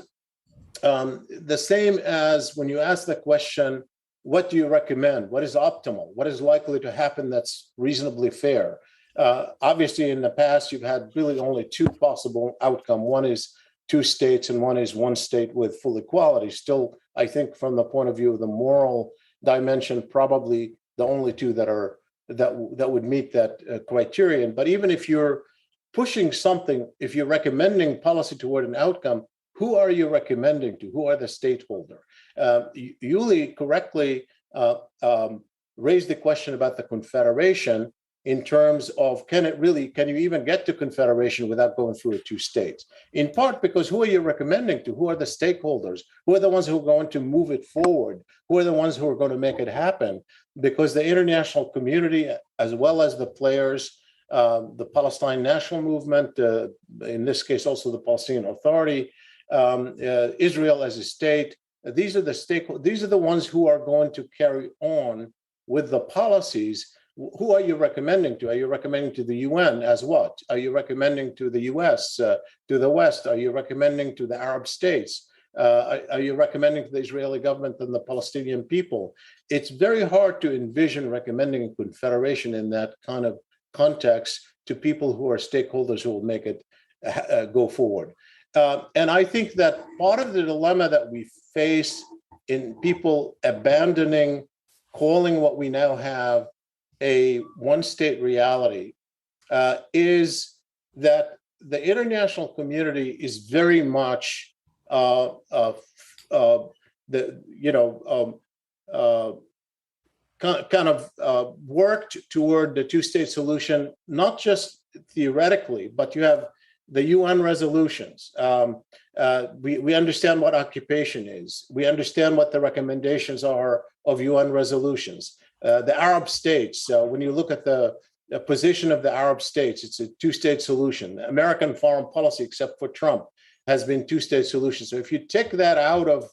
the same as when you ask the question, what do you recommend? What is optimal? What is likely to happen that's reasonably fair? Obviously, in the past, you've had really only two possible outcomes. One is two states and one is one state with full equality. Still, I think from the point of view of the moral dimension, probably the only two that would meet that criterion. But even if you're pushing something, if you're recommending policy toward an outcome, who are you recommending to? Who are the stakeholder? Yuli correctly raised the question about the confederation in terms of can you even get to confederation without going through two states? In part because who are you recommending to? Who are the stakeholders? Who are the ones who are going to move it forward? Who are the ones who are going to make it happen? Because the international community, as well as the players, the Palestine National Movement, in this case also the Palestinian Authority, Israel as a state, these are the ones who are going to carry on with the policies. Who are you recommending to? Are you recommending to the UN as what? Are you recommending to the US, to the West? Are you recommending to the Arab states? Are you recommending to the Israeli government and the Palestinian people? It's very hard to envision recommending a confederation in that kind of context to people who are stakeholders who will make it go forward. And I think that part of the dilemma that we face in people abandoning, calling what we now have a one-state reality, is that the international community is very much worked toward the two-state solution, not just theoretically, but you have the UN resolutions. We understand what occupation is. We understand what the recommendations are of UN resolutions. The Arab states, when you look at the position of the Arab states, it's a two-state solution. American foreign policy, except for Trump, has been two-state solution. So if you take that out of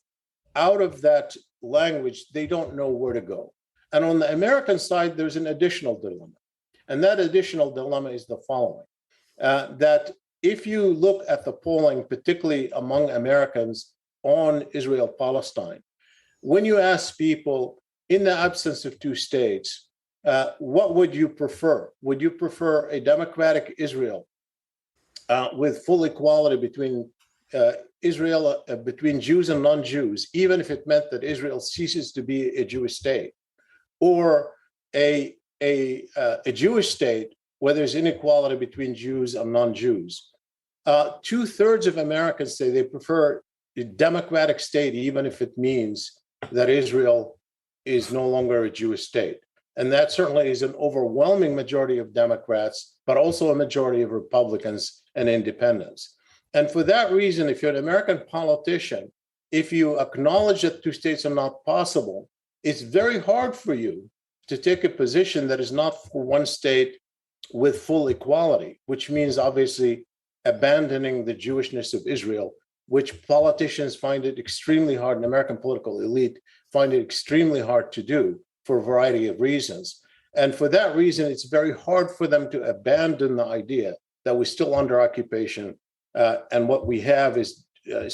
that language, they don't know where to go. And on the American side, there's an additional dilemma. And that additional dilemma is the following, that if you look at the polling, particularly among Americans on Israel-Palestine, when you ask people, in the absence of two states, what would you prefer? Would you prefer a democratic Israel with full equality between Israel, between Jews and non-Jews, even if it meant that Israel ceases to be a Jewish state, or a Jewish state where there's inequality between Jews and non-Jews? 2/3 of Americans say they prefer a democratic state, even if it means that Israel is no longer a Jewish state. And that certainly is an overwhelming majority of Democrats, but also a majority of Republicans and independents. And for that reason, if you're an American politician, if you acknowledge that two states are not possible, it's very hard for you to take a position that is not for one state with full equality, which means obviously abandoning the Jewishness of Israel, which politicians find it extremely hard, and American political elite find it extremely hard to do for a variety of reasons. And for that reason, it's very hard for them to abandon the idea that we're still under occupation, and what we have is a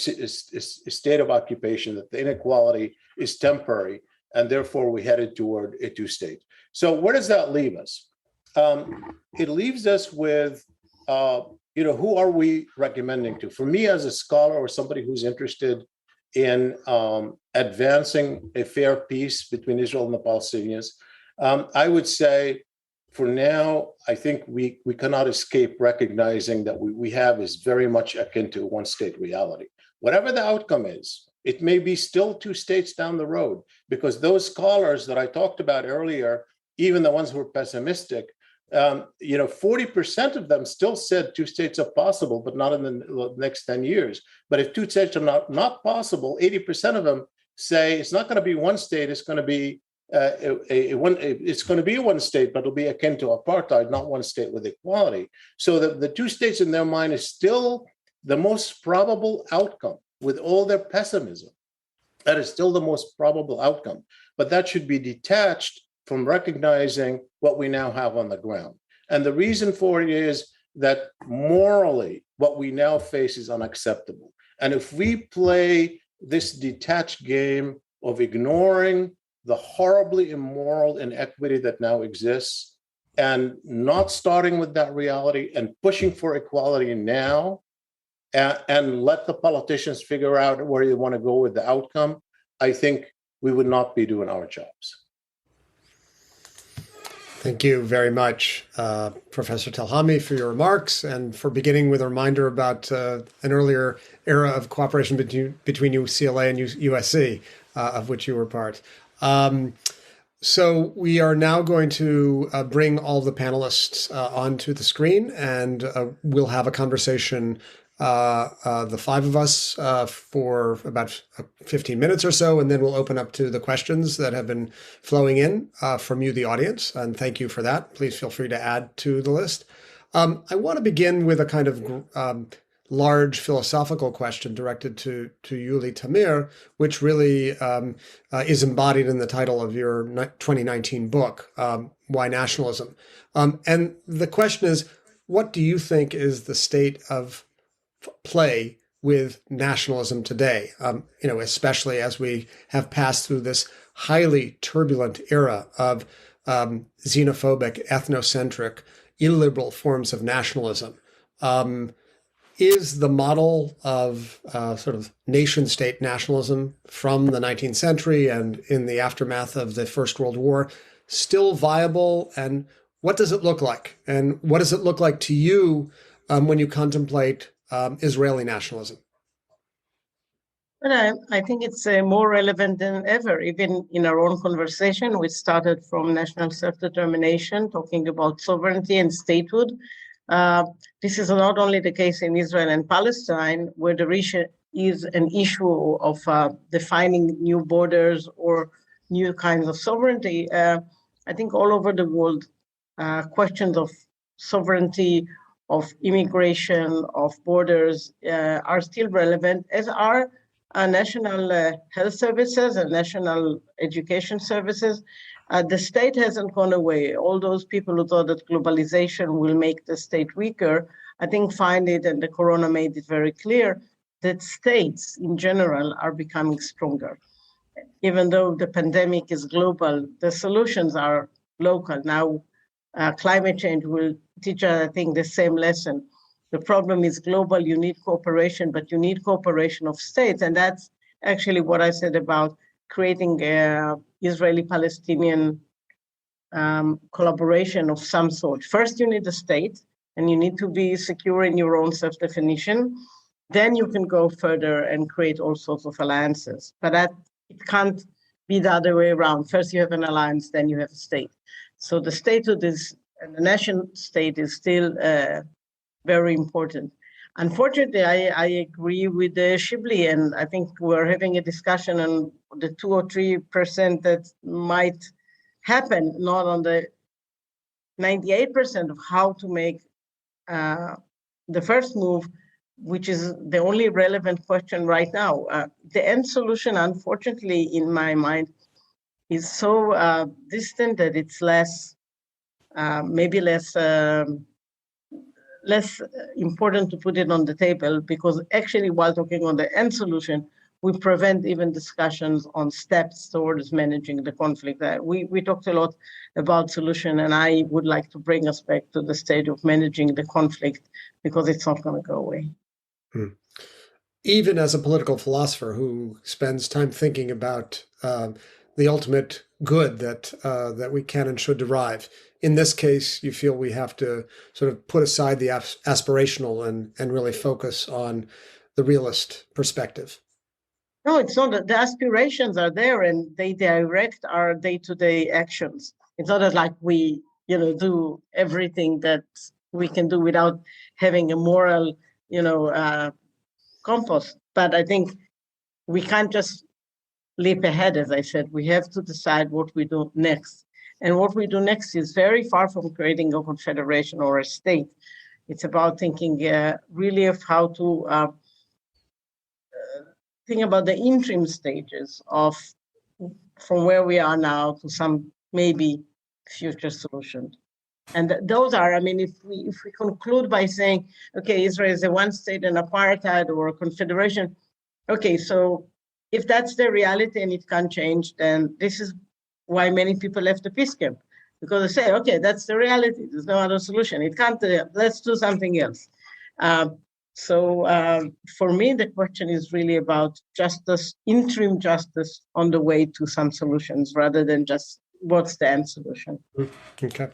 state of occupation, that the inequality is temporary, and therefore we headed toward a two-state. So where does that leave us? It leaves us with, who are we recommending to? For me, as a scholar or somebody who's interested in advancing a fair peace between Israel and the Palestinians, I would say, for now, I think we cannot escape recognizing that we have is very much akin to a one-state reality. Whatever the outcome is, it may be still two states down the road, because those scholars that I talked about earlier, even the ones who were pessimistic, 40% of them still said two states are possible, but not in the next 10 years. But if two states are not possible, 80% of them say it's not going to be one state, it's going to be it's going to be one state, but it'll be akin to apartheid, not one state with equality. So the two states in their mind is still the most probable outcome, with all their pessimism. That is still the most probable outcome. But that should be detached from recognizing what we now have on the ground. And the reason for it is that morally, what we now face is unacceptable. And if we play this detached game of ignoring the horribly immoral inequity that now exists, and not starting with that reality and pushing for equality now, and let the politicians figure out where you want to go with the outcome, I think we would not be doing our jobs. Thank you very much, Professor Telhami, for your remarks, and for beginning with a reminder about an earlier era of cooperation between UCLA and USC, of which you were part. So we are now going to bring all the panelists onto the screen, and we'll have a conversation, the five of us, for about 15 minutes or so, and then we'll open up to the questions that have been flowing in from you, the audience, and thank you for that. Please feel free to add to the list. I want to begin with a kind of large philosophical question directed to Yuli Tamir, which really is embodied in the title of your 2019 book, Why Nationalism? And the question is, what do you think is the state of play with nationalism today? Especially as we have passed through this highly turbulent era of xenophobic, ethnocentric, illiberal forms of nationalism. Is the model of sort of nation-state nationalism from the 19th century and in the aftermath of the First World War still viable? And what does it look like? And what does it look like to you when you contemplate Israeli nationalism? But I think it's more relevant than ever. Even in our own conversation, we started from national self-determination, talking about sovereignty and statehood. This is not only the case in Israel and Palestine, where there is an issue of defining new borders or new kinds of sovereignty. I think all over the world, questions of sovereignty, of immigration, of borders are still relevant, as are national health services and national education services. The state hasn't gone away. All those people who thought that globalization will make the state weaker, I think find it, and the corona made it very clear, that states in general are becoming stronger. Even though the pandemic is global, the solutions are local. Now, climate change will teach us, I think, the same lesson. The problem is global. You need cooperation, but you need cooperation of states. And that's actually what I said about creating a Israeli-Palestinian collaboration of some sort. First, you need a state, and you need to be secure in your own self-definition. Then you can go further and create all sorts of alliances. But that it can't be the other way around. First, you have an alliance, then you have a state. So the statehood is, and the nation state is still very important. Unfortunately, I agree with Shibley, and I think we're having a discussion on the 2 or 3% that might happen, not on the 98% of how to make the first move, which is the only relevant question right now. The end solution, unfortunately, in my mind, is so distant that it's maybe less important to put it on the table, because actually, while talking on the end solution, we prevent even discussions on steps towards managing the conflict. We talked a lot about solution, and I would like to bring us back to the stage of managing the conflict, because it's not going to go away. Even as a political philosopher who spends time thinking about the ultimate good that we can and should derive, in this case, you feel we have to sort of put aside the aspirational and really focus on the realist perspective. No, it's not. The aspirations are there, and they direct our day-to-day actions. It's not that like we, do everything that we can do without having a moral, compass. But I think we can't just leap ahead, as I said. We have to decide what we do next. And what we do next is very far from creating a confederation or a state. It's about thinking really of how to think about the interim stages of from where we are now to some maybe future solution. And those are, if we conclude by saying, okay, Israel is a one state and apartheid or a confederation, okay, so if that's the reality and it can't change, then this is why many people left the peace camp, because they say, okay, that's the reality. There's no other solution. It can't, let's do something else. So for me, the question is really about justice, interim justice on the way to some solutions rather than just what's the end solution. Okay,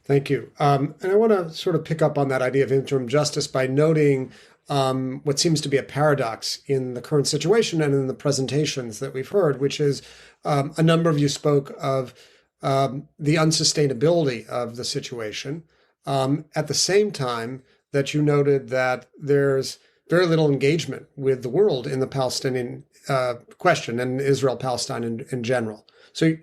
thank you. And I want to sort of pick up on that idea of interim justice by noting what seems to be a paradox in the current situation and in the presentations that we've heard, which is a number of you spoke of the unsustainability of the situation at the same time that you noted that there's very little engagement with the world in the Palestinian question and Israel-Palestine in general. So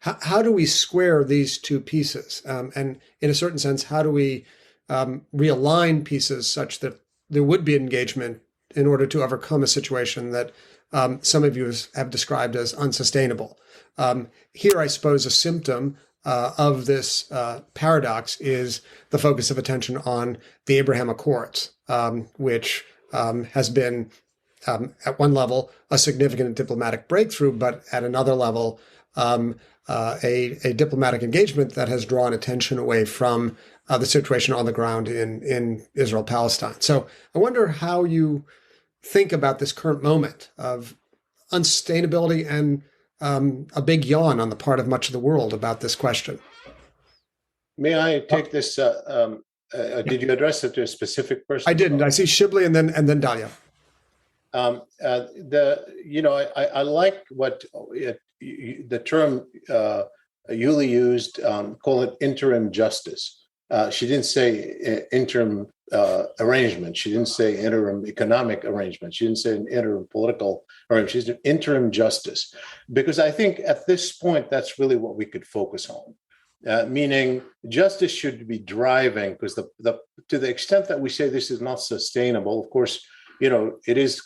how do we square these two pieces? And in a certain sense, how do we realign pieces such that there would be engagement in order to overcome a situation that some of you have described as unsustainable? Here, I suppose, a symptom of this paradox is the focus of attention on the Abraham Accords, which has been, at one level, a significant diplomatic breakthrough, but at another level, a diplomatic engagement that has drawn attention away from the situation on the ground in Israel-Palestine. So I wonder how you think about this current moment of unsustainability and a big yawn on the part of much of the world about this question. May I take this? Did you address it to a specific person? I didn't. I see Shibley and then Dahlia. I like what the term Yuli used, call it interim justice. She didn't say interim arrangement. She didn't say interim economic arrangement. She didn't say an interim political arrangement. She said interim justice, because I think at this point, that's really what we could focus on. Meaning justice should be driving, because to the extent that we say this is not sustainable, of course, it is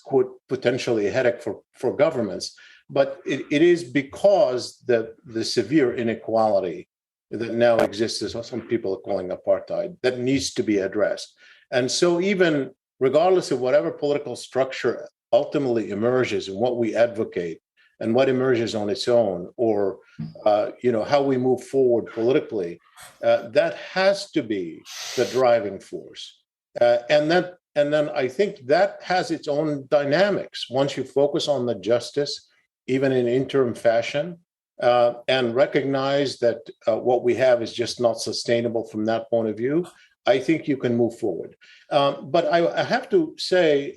potentially a headache for governments, but it is because the severe inequality that now exists, as some people are calling apartheid, that needs to be addressed. And so even regardless of whatever political structure ultimately emerges and what we advocate, and what emerges on its own, or how we move forward politically, that has to be the driving force. And then I think that has its own dynamics. Once you focus on the justice, even in interim fashion, and recognize that what we have is just not sustainable from that point of view, I think you can move forward. But I have to say,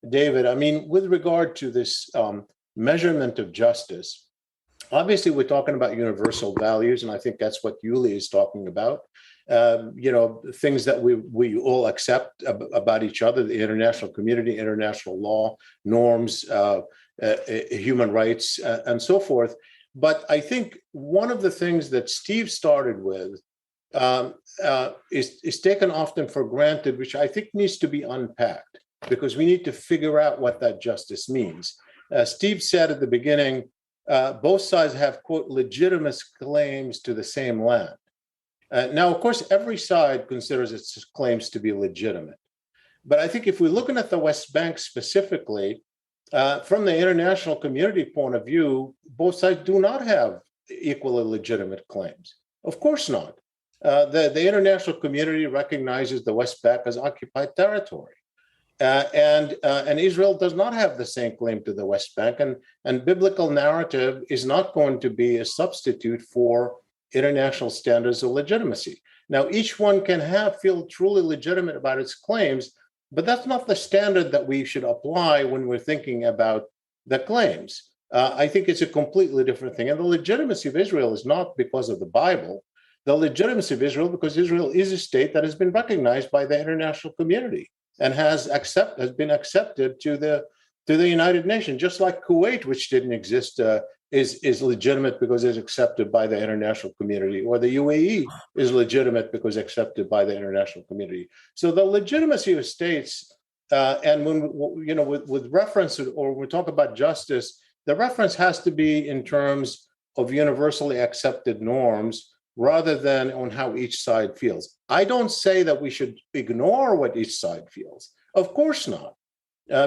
David, I mean, with regard to this measurement of justice, obviously we're talking about universal values, and I think that's what Yuli is talking about. Things that we all accept about each other, the international community, international law, norms, human rights, and so forth. But I think one of the things that Steve started with is taken often for granted, which I think needs to be unpacked, because we need to figure out what that justice means. Steve said at the beginning, both sides have, quote, legitimate claims to the same land. Now, of course, every side considers its claims to be legitimate. But I think if we're looking at the West Bank specifically, from the international community point of view, both sides do not have equally legitimate claims. Of course not. The international community recognizes the West Bank as occupied territory. And Israel does not have the same claim to the West Bank. And biblical narrative is not going to be a substitute for international standards of legitimacy. Now, each one can feel truly legitimate about its claims, but that's not the standard that we should apply when we're thinking about the claims. I think it's a completely different thing. And the legitimacy of Israel is not because of the Bible. The legitimacy of Israel because Israel is a state that has been recognized by the international community and has been accepted to the United Nations, just like Kuwait, which didn't exist, is legitimate because it's accepted by the international community, or the UAE is legitimate because accepted by the international community. So the legitimacy of states, and when with reference, or when we talk about justice, the reference has to be in terms of universally accepted norms, rather than on how each side feels. I don't say that we should ignore what each side feels. Of course not,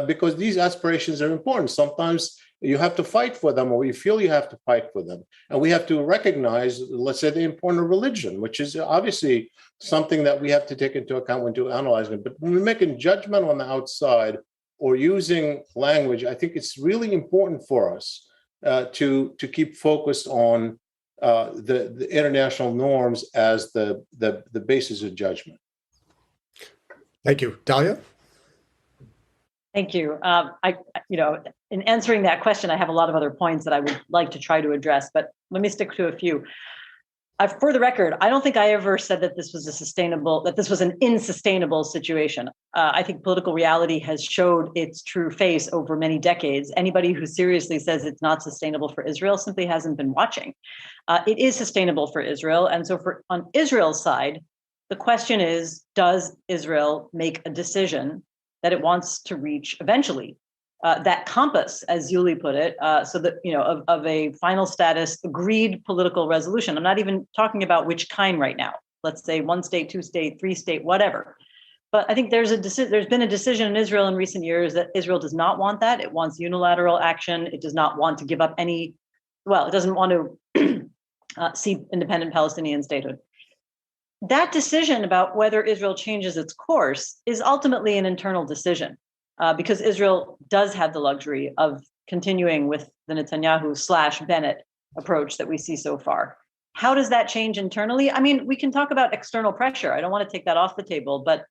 because these aspirations are important. Sometimes you have to fight for them, or you feel you have to fight for them. And we have to recognize, let's say, the importance of religion, which is obviously something that we have to take into account when analyzing it. But when we're making judgment on the outside or using language, I think it's really important for us to keep focused on the international norms as the basis of judgment. Thank you. Dahlia? Thank you. In answering that question, I have a lot of other points that I would like to try to address, but let me stick to a few. For the record, I don't think I ever said that this was an insustainable situation. I think political reality has showed its true face over many decades. Anybody who seriously says it's not sustainable for Israel simply hasn't been watching. It is sustainable for Israel. And so on Israel's side, the question is, does Israel make a decision that it wants to reach eventually? That compass, as Yuli put it, so that, of a final status agreed political resolution. I'm not even talking about which kind right now. Let's say 1 state, 2 state, 3 state, whatever. But I think there's been a decision in Israel in recent years that Israel does not want that. It wants unilateral action. It does not want to give up it doesn't want to see independent Palestinian statehood. That decision about whether Israel changes its course is ultimately an internal decision. Because Israel does have the luxury of continuing with the Netanyahu/Bennett approach that we see so far. How does that change internally? I mean, we can talk about external pressure. I don't want to take that off the table, but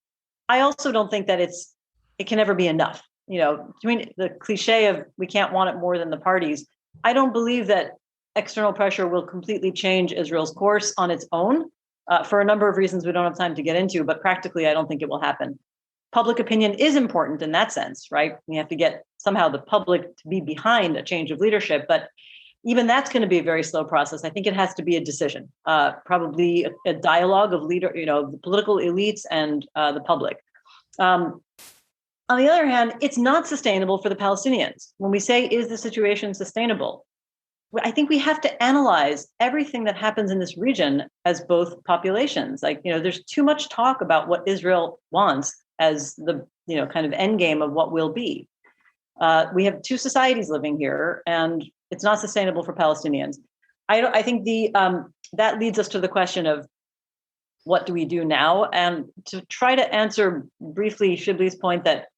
I also don't think that it can ever be enough. Between the cliche of we can't want it more than the parties, I don't believe that external pressure will completely change Israel's course on its own for a number of reasons we don't have time to get into, but practically, I don't think it will happen. Public opinion is important in that sense, right? We have to get somehow the public to be behind a change of leadership, but even that's going to be a very slow process. I think it has to be a decision, probably a dialogue of the political elites and the public. On the other hand, it's not sustainable for the Palestinians. When we say, is the situation sustainable? I think we have to analyze everything that happens in this region as both populations. There's too much talk about what Israel wants as the kind of end game of what will be. We have two societies living here, and It's not sustainable for Palestinians. I think that leads us to the question of what do we do now? And to try to answer briefly Shibley's point that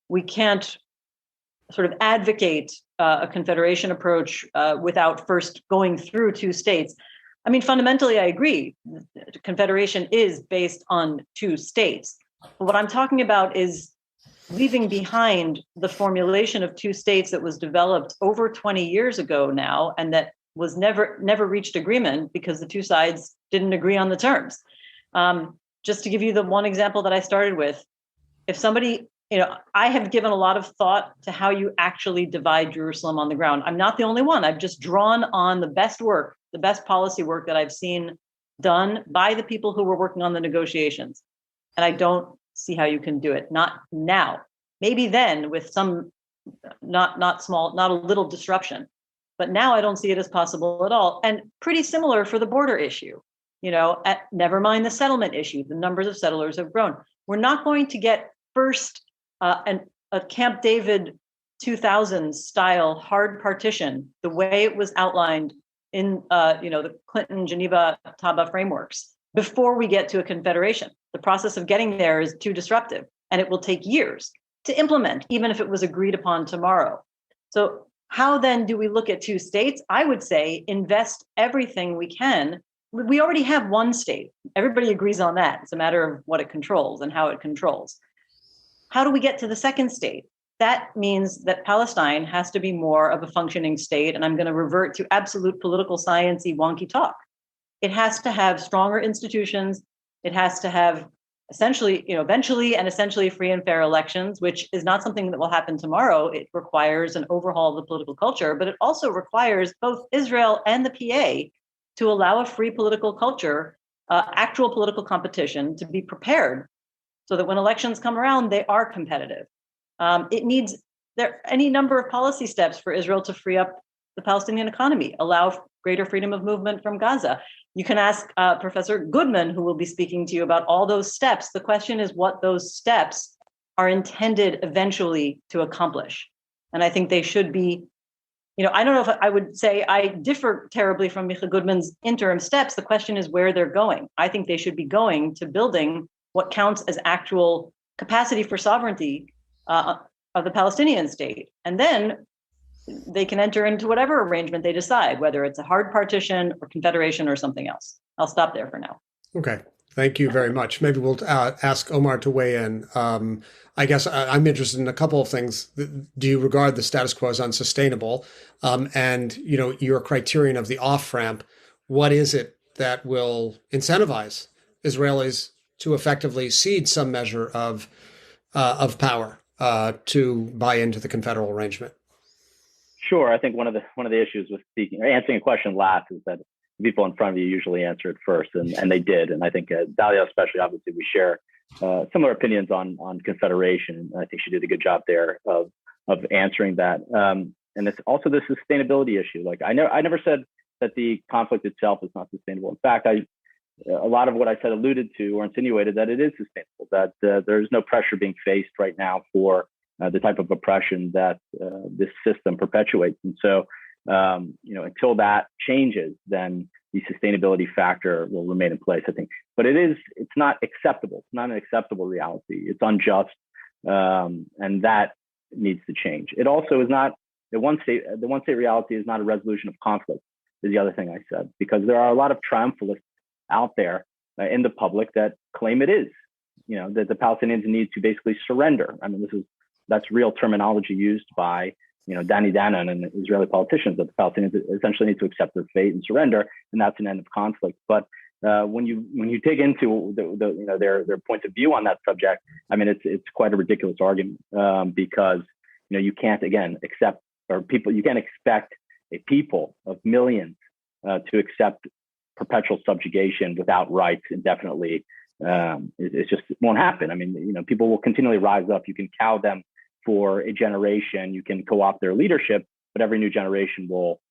we can't sort of advocate a confederation approach without first going through two states. I mean, fundamentally, I agree. Confederation is based on two states. But what I'm talking about is leaving behind the formulation of two states that was developed over 20 years ago now, and that was never reached agreement because the two sides didn't agree on the terms. Just to give you the one example that I started with, if somebody, I have given a lot of thought to how you actually divide Jerusalem on the ground. I'm not the only one. I've just drawn on the best work, the best policy work that I've seen done by the people who were working on the negotiations. And I don't see how you can do it. Not now. Maybe then with some not a little disruption. But now I don't see it as possible at all. And pretty similar for the border issue. Never mind the settlement issue. The numbers of settlers have grown. We're not going to get first a Camp David 2000 style hard partition the way it was outlined in the Clinton Geneva Taba frameworks before we get to a confederation. The process of getting there is too disruptive, and it will take years to implement, even if it was agreed upon tomorrow. So how then do we look at two states? I would say invest everything we can. We already have one state. Everybody agrees on that. It's a matter of what it controls and how it controls. How do we get to the second state? That means that Palestine has to be more of a functioning state, and I'm going to revert to absolute political science-y wonky talk. It has to have stronger institutions. It has to have eventually and essentially free and fair elections, which is not something that will happen tomorrow. It requires an overhaul of the political culture, but it also requires both Israel and the PA to allow a free political culture, actual political competition, to be prepared so that when elections come around, they are competitive. It needs any number of policy steps for Israel to free up the Palestinian economy, allow greater freedom of movement from Gaza. You can ask Professor Goodman, who will be speaking to you about all those steps. The question is what those steps are intended eventually to accomplish. And I think they should be, I don't know if I would say I differ terribly from Micha Goodman's interim steps. The question is where they're going. I think they should be going to building what counts as actual capacity for sovereignty of the Palestinian state. And then they can enter into whatever arrangement they decide, whether it's a hard partition or confederation or something else. I'll stop there for now. Okay. Thank you very much. Maybe we'll ask Omar to weigh in. I guess I'm interested in a couple of things. Do you regard the status quo as unsustainable? And, your criterion of the off-ramp, what is it that will incentivize Israelis to effectively cede some measure of power to buy into the confederal arrangement? Sure. I think one of the issues with answering a question last is that the people in front of you usually answer it first, and they did. And I think Dahlia, especially, obviously, we share similar opinions on confederation. And I think she did a good job there of answering that. And it's also the sustainability issue. Like I never said that the conflict itself is not sustainable. In fact, a lot of what I said alluded to or insinuated that it is sustainable, that there's no pressure being faced right now for the type of oppression that this system perpetuates. And so, until that changes, then the sustainability factor will remain in place, I think. But it's not acceptable. It's not an acceptable reality. It's unjust, and that needs to change. It also is not the one state reality is not a resolution of conflict, is the other thing I said, because there are a lot of triumphalists out there in the public that claim it is, that the Palestinians need to basically surrender. I mean, that's real terminology used by, Danny Danon and Israeli politicians, that the Palestinians essentially need to accept their fate and surrender, and that's an end of conflict. But when you dig into their point of view on that subject, I mean, it's quite a ridiculous argument because you can't you can't expect a people of millions to accept perpetual subjugation without rights indefinitely. It just won't happen. I mean, people will continually rise up. You can cow them for a generation, you can co-opt their leadership, but every new generation will,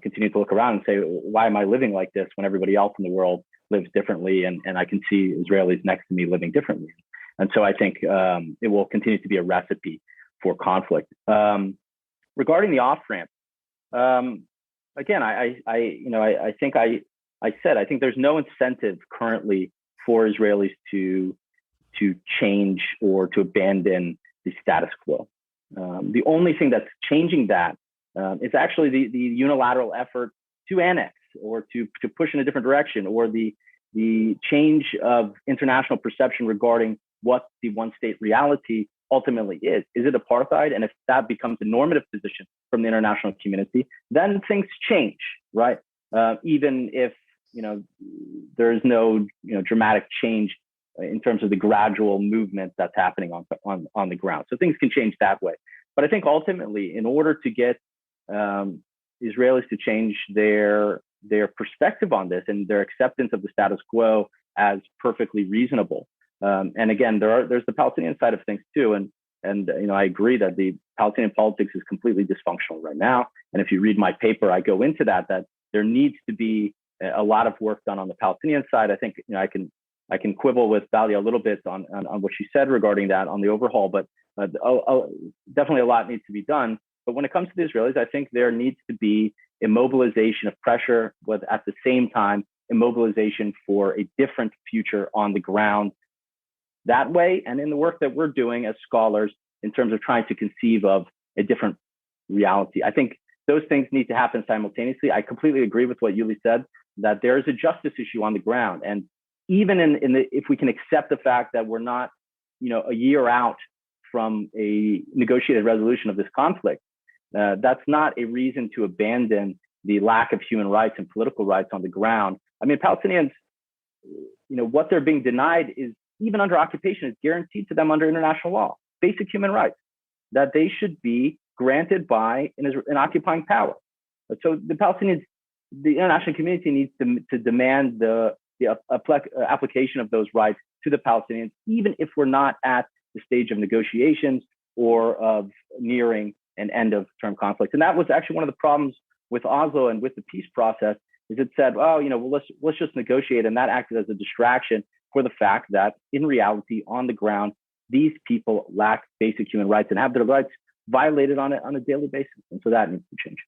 continue to look around and say, why am I living like this when everybody else in the world lives differently? And I can see Israelis next to me living differently. And so I think it will continue to be a recipe for conflict. Regarding the off-ramp, again, I think I said I think there's no incentive currently for Israelis to change or to abandon the status quo. The only thing that's changing that is actually the unilateral effort to annex or to push in a different direction, or the change of international perception regarding what the one-state reality ultimately is. Is it apartheid? And if that becomes a normative position from the international community, then things change, right? Even if there is no dramatic change in terms of the gradual movement that's happening on the ground. So things can change that way. But I think ultimately, in order to get Israelis to change their perspective on this and their acceptance of the status quo as perfectly reasonable, and again, there's the Palestinian side of things too, and I agree that the Palestinian politics is completely dysfunctional right now. And if you read my paper, I go into that there needs to be a lot of work done on the Palestinian side. I think I can quibble with Dahlia a little bit on what she said regarding that on the overhaul, but definitely a lot needs to be done. But when it comes to the Israelis, I think there needs to be a mobilization of pressure, but at the same time, a mobilization for a different future on the ground that way, and in the work that we're doing as scholars in terms of trying to conceive of a different reality. I think those things need to happen simultaneously. I completely agree with what Yuli said, that there is a justice issue on the ground. And even if we can accept the fact that we're not, a year out from a negotiated resolution of this conflict, that's not a reason to abandon the lack of human rights and political rights on the ground. I mean, Palestinians, what they're being denied is, even under occupation, is guaranteed to them under international law, basic human rights, that they should be granted by an occupying power. So the Palestinians, the international community needs to demand the application of those rights to the Palestinians, even if we're not at the stage of negotiations or of nearing an end of term conflict. And that was actually one of the problems with Oslo and with the peace process, is it said, let's just negotiate, and that acted as a distraction for the fact that in reality, on the ground, these people lack basic human rights and have their rights violated on a daily basis. And so that needs to change.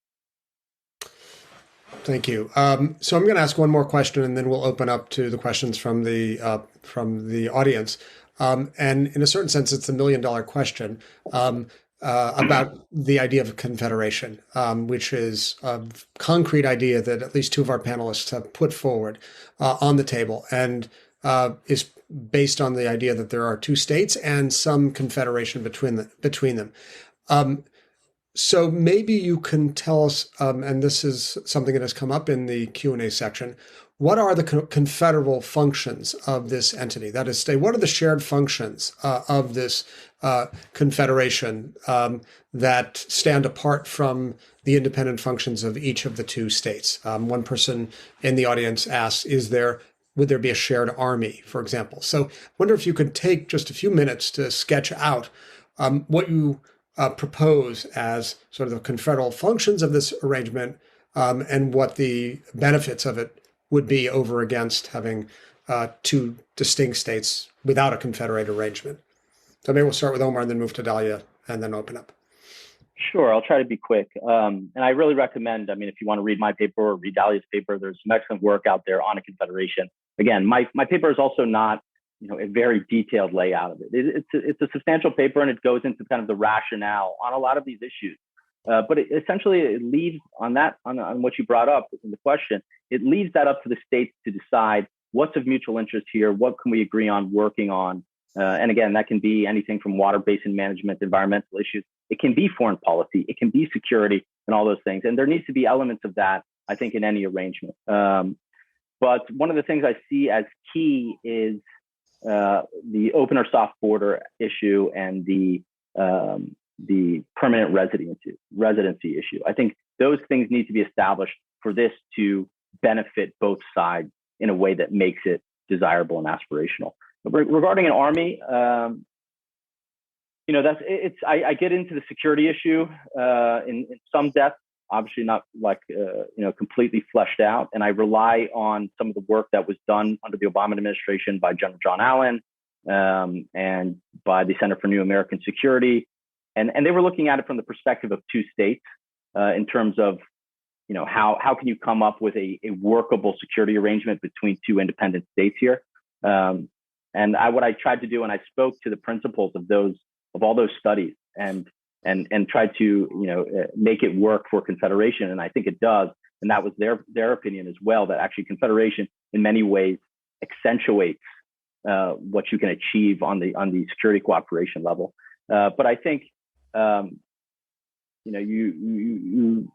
Thank you. So I'm going to ask one more question, and then we'll open up to the questions from the audience. And in a certain sense, it's the $1 million question about the idea of confederation, which is a concrete idea that at least two of our panelists have put forward on the table, and is based on the idea that there are two states and some confederation between them. So maybe you can tell us, and this is something that has come up in the Q&A section, what are the confederal functions of this entity? That is, what are the shared functions of this confederation that stand apart from the independent functions of each of the two states? One person in the audience asks, would there be a shared army, for example? So I wonder if you could take just a few minutes to sketch out what you propose as sort of the confederal functions of this arrangement, and what the benefits of it would be over against having two distinct states without a confederate arrangement. So maybe we'll start with Omar and then move to Dahlia and then open up. Sure, I'll try to be quick. And I really recommend, if you want to read my paper or read Dahlia's paper, there's some excellent work out there on a confederation. Again, my paper is also not a very detailed layout of it. It's a substantial paper, and it goes into kind of the rationale on a lot of these issues. But essentially, it leaves on what you brought up in the question. It leaves that up to the states to decide what's of mutual interest here, what can we agree on working on, and again, that can be anything from water basin management, environmental issues. It can be foreign policy, it can be security, and all those things. And there needs to be elements of that, I think, in any arrangement. But one of the things I see as key is the open or soft border issue and the permanent residency issue. I think those things need to be established for this to benefit both sides in a way that makes it desirable and aspirational. But regarding an army, I get into the security issue in some depth. Obviously not completely fleshed out. And I rely on some of the work that was done under the Obama administration by General John Allen and by the Center for New American Security. And they were looking at it from the perspective of two states in terms of how can you come up with a workable security arrangement between two independent states here? And what I tried to do, and I spoke to the principals of all those studies, and tried to make it work for Confederation, and I think it does. And that was their opinion as well, that actually Confederation in many ways accentuates what you can achieve on the security cooperation level. But I think you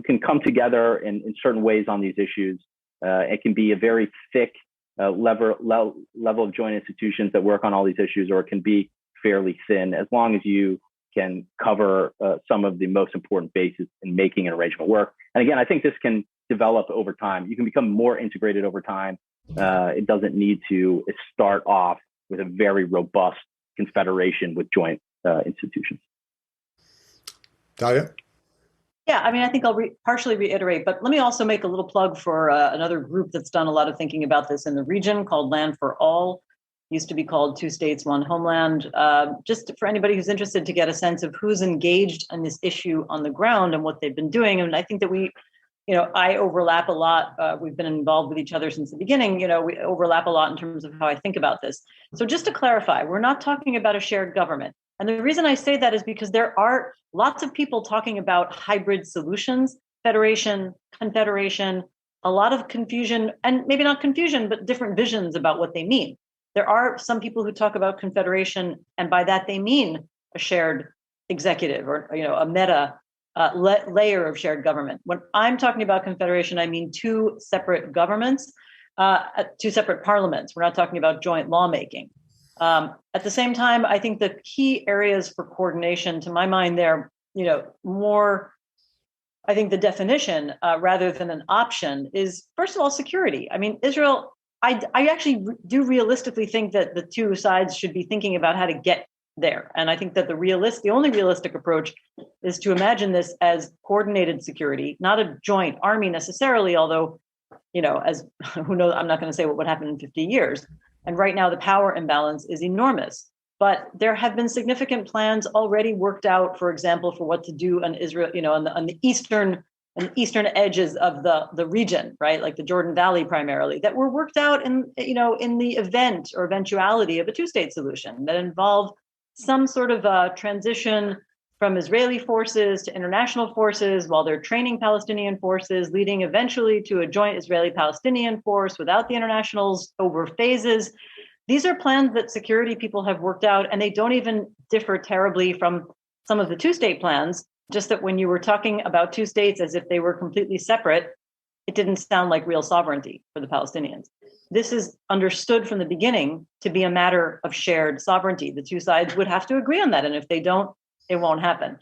can come together in certain ways on these issues. It can be a very thick level of joint institutions that work on all these issues, or it can be fairly thin, as long as you can cover some of the most important bases in making an arrangement work. And again, I think this can develop over time. You can become more integrated over time. It doesn't need to start off with a very robust confederation with joint institutions. Dahlia? Yeah, I mean, I think I'll partially reiterate, but let me also make a little plug for another group that's done a lot of thinking about this in the region called Land for All. Used to be called Two States, One Homeland. Just for anybody who's interested to get a sense of who's engaged on this issue on the ground and what they've been doing. And I think that I overlap a lot. We've been involved with each other since the beginning. We overlap a lot in terms of how I think about this. So just to clarify, we're not talking about a shared government. And the reason I say that is because there are lots of people talking about hybrid solutions, federation, confederation, a lot of confusion, and maybe not confusion, but different visions about what they mean. There are some people who talk about confederation, and by that they mean a shared executive or a meta layer of shared government. When I'm talking about confederation, I mean two separate governments, two separate parliaments. We're not talking about joint lawmaking. At the same time, I think the key areas for coordination, to my mind, they're more. I think the definition, rather than an option, is first of all security. I mean, Israel. I actually do realistically think that the two sides should be thinking about how to get there. And I think that the only realistic approach is to imagine this as coordinated security, not a joint army necessarily, although, as who knows, I'm not going to say what would happen in 50 years. And right now the power imbalance is enormous. But there have been significant plans already worked out, for example, for what to do on Israel, on the eastern edges of the region, right, like the Jordan Valley primarily, that were worked out in the event or eventuality of a two-state solution that involved some sort of transition from Israeli forces to international forces while they're training Palestinian forces, leading eventually to a joint Israeli-Palestinian force without the internationals over phases. These are plans that security people have worked out, and they don't even differ terribly from some of the two-state plans. Just that when you were talking about two states as if they were completely separate, it didn't sound like real sovereignty for the Palestinians. This is understood from the beginning to be a matter of shared sovereignty. The two sides would have to agree on that. And if they don't, it won't happen.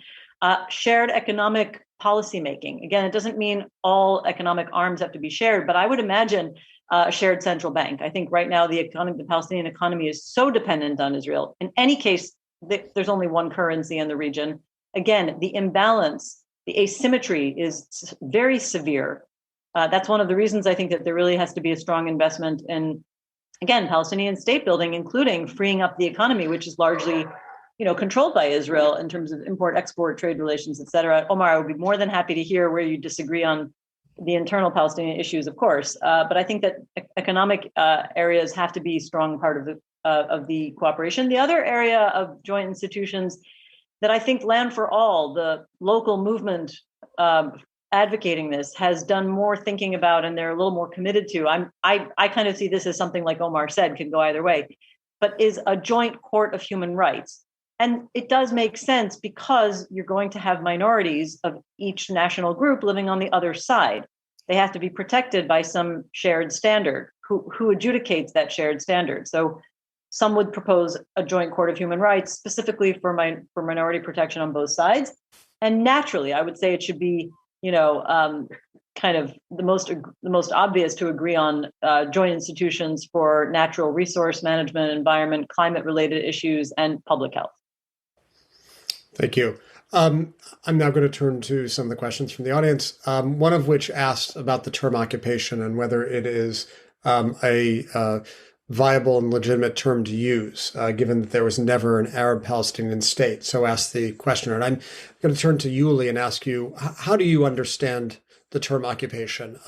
Shared economic policymaking. Again, it doesn't mean all economic arms have to be shared, but I would imagine a shared central bank. I think right now the Palestinian economy is so dependent on Israel. In any case, there's only one currency in the region. Again, the imbalance, the asymmetry is very severe. That's one of the reasons I think that there really has to be a strong investment in, again, Palestinian state building, including freeing up the economy, which is largely, controlled by Israel in terms of import-export, trade relations, et cetera. Omar, I would be more than happy to hear where you disagree on the internal Palestinian issues, of course. But I think that economic areas have to be a strong part of the cooperation. The other area of joint institutions that I think Land for All, the local movement advocating this, has done more thinking about, and they're a little more committed to. I kind of see this as something, like Omar said, can go either way, but is a joint court of human rights. And it does make sense because you're going to have minorities of each national group living on the other side. They have to be protected by some shared standard. Who adjudicates that shared standard? So some would propose a joint court of human rights specifically for minority protection on both sides. And naturally, I would say it should be, kind of the most obvious to agree on joint institutions for natural resource management, environment, climate-related issues, and public health. Thank you. I'm now going to turn to some of the questions from the audience, one of which asked about the term occupation and whether it is a viable and legitimate term to use, given that there was never an Arab-Palestinian state. So asked the questioner. And I'm going to turn to Yuli and ask you, how do you understand the term occupation,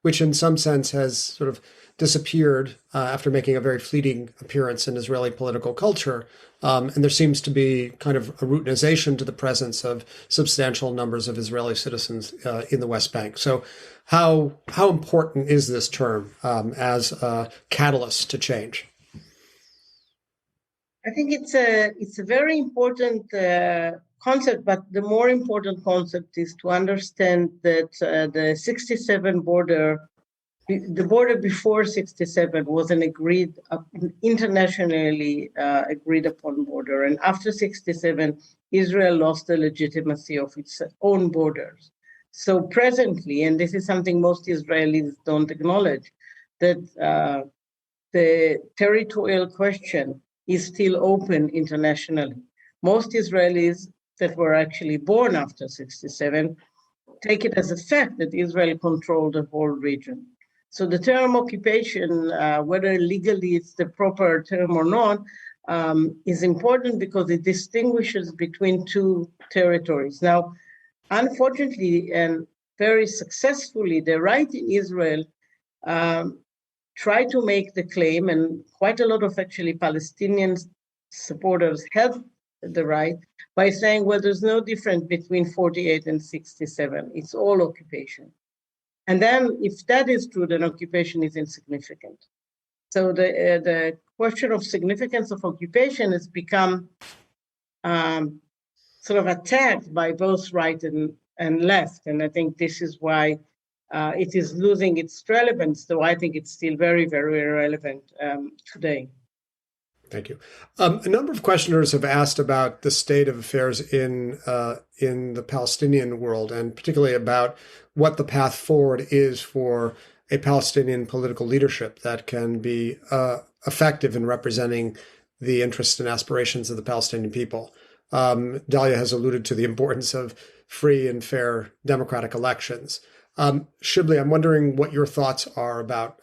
which in some sense has sort of disappeared after making a very fleeting appearance in Israeli political culture. And there seems to be kind of a routinization to the presence of substantial numbers of Israeli citizens in the West Bank. So how important is this term as a catalyst to change? I think it's a very important concept, but the more important concept is to understand that the 67 border, the border before 67 was an agreed, internationally agreed upon border. And after 67, Israel lost the legitimacy of its own borders. So presently, and this is something most Israelis don't acknowledge, that the territorial question is still open internationally. Most Israelis that were actually born after 67 take it as a fact that Israel controlled the whole region. So the term occupation, whether legally it's the proper term or not, is important because it distinguishes between two territories. Now, unfortunately and very successfully, the right in Israel try to make the claim, and quite a lot of actually Palestinian supporters have the right, by saying, well, there's no difference between 48 and 67. It's all occupation. And then if that is true, then occupation is insignificant. So the question of significance of occupation has become sort of attacked by both right and left. And I think this is why it is losing its relevance, though I think it's still very, very relevant today. Thank you. A number of questioners have asked about the state of affairs in the Palestinian world, and particularly about what the path forward is for a Palestinian political leadership that can be effective in representing the interests and aspirations of the Palestinian people. Dahlia has alluded to the importance of free and fair democratic elections. Shibley, I'm wondering what your thoughts are about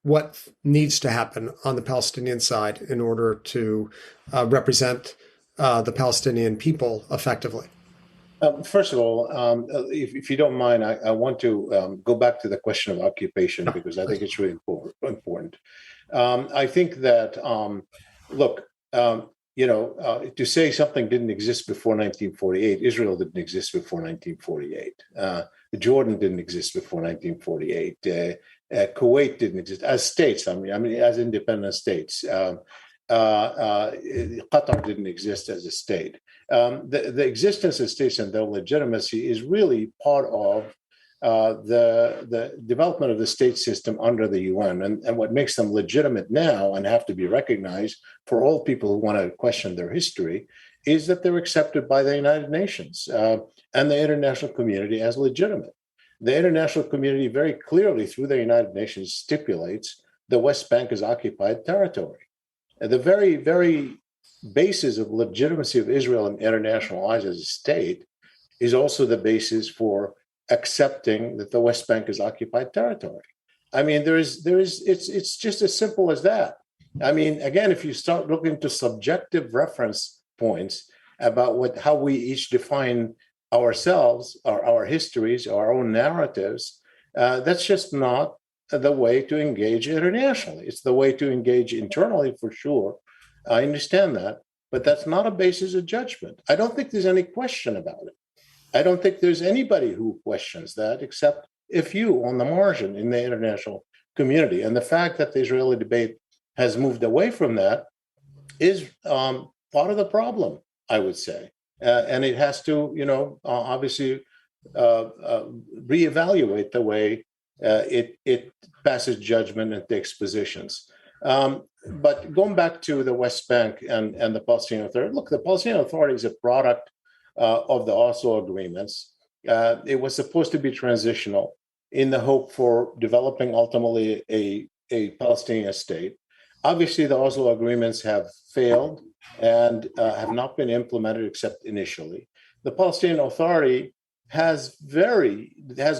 what needs to happen on the Palestinian side in order to represent the Palestinian people effectively. First of all, if you don't mind, I want to go back to the question of occupation because I think it's really important. I think that, look, to say something didn't exist before 1948, Israel didn't exist before 1948. Jordan didn't exist before 1948. Kuwait didn't exist as states. I mean, as independent states. Qatar didn't exist as a state. The existence of states and their legitimacy is really part of the development of the state system under the UN. And what makes them legitimate now and have to be recognized for all people who want to question their history is that they're accepted by the United Nations and the international community as legitimate. The international community very clearly through the United Nations stipulates the West Bank is occupied territory. The very, very basis of legitimacy of Israel in international eyes as a state is also the basis for accepting that the West Bank is occupied territory. I mean, it's just as simple as that. I mean, again, if you start looking to subjective reference points about how we each define ourselves, or our histories, our own narratives, that's just not the way to engage internationally. It's the way to engage internally for sure. I understand that, but that's not a basis of judgment. I don't think there's any question about it. I don't think there's anybody who questions that except a few on the margin in the international community. And the fact that the Israeli debate has moved away from that is part of the problem, I would say. And it has to, obviously reevaluate the way it passes judgment and takes positions. But going back to the West Bank and the Palestinian Authority, look, the Palestinian Authority is a product of the Oslo agreements. It was supposed to be transitional in the hope for developing ultimately a Palestinian state. Obviously, the Oslo agreements have failed and have not been implemented except initially. The Palestinian Authority has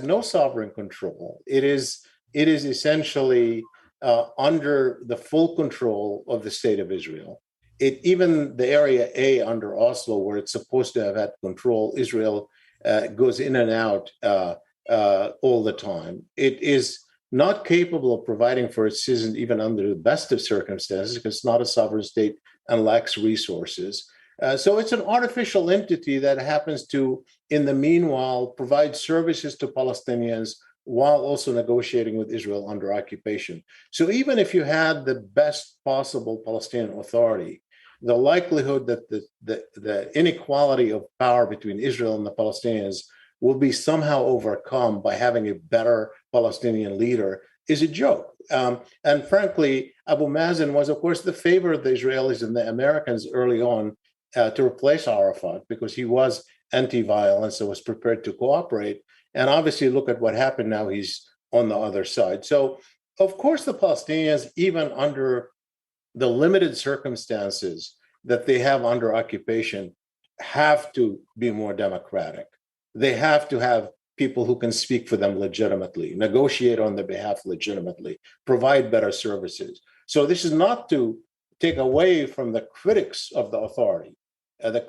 no sovereign control. It is essentially under the full control of the state of Israel. Even the Area A under Oslo, where it's supposed to have had control, Israel goes in and out all the time. It is not capable of providing for its citizens even under the best of circumstances because it's not a sovereign state and lacks resources. So it's an artificial entity that happens to, in the meanwhile, provide services to Palestinians while also negotiating with Israel under occupation. So even if you had the best possible Palestinian Authority, the likelihood that the inequality of power between Israel and the Palestinians will be somehow overcome by having a better Palestinian leader is a joke. And frankly, Abu Mazen was, of course, the favorite of the Israelis and the Americans early on to replace Arafat because he was anti-violence and was prepared to cooperate. And obviously, look at what happened now. He's on the other side. So, of course, the Palestinians, even under the limited circumstances that they have under occupation, have to be more democratic. They have to have people who can speak for them legitimately, negotiate on their behalf legitimately, provide better services. So this is not to take away from the critics of the authority. The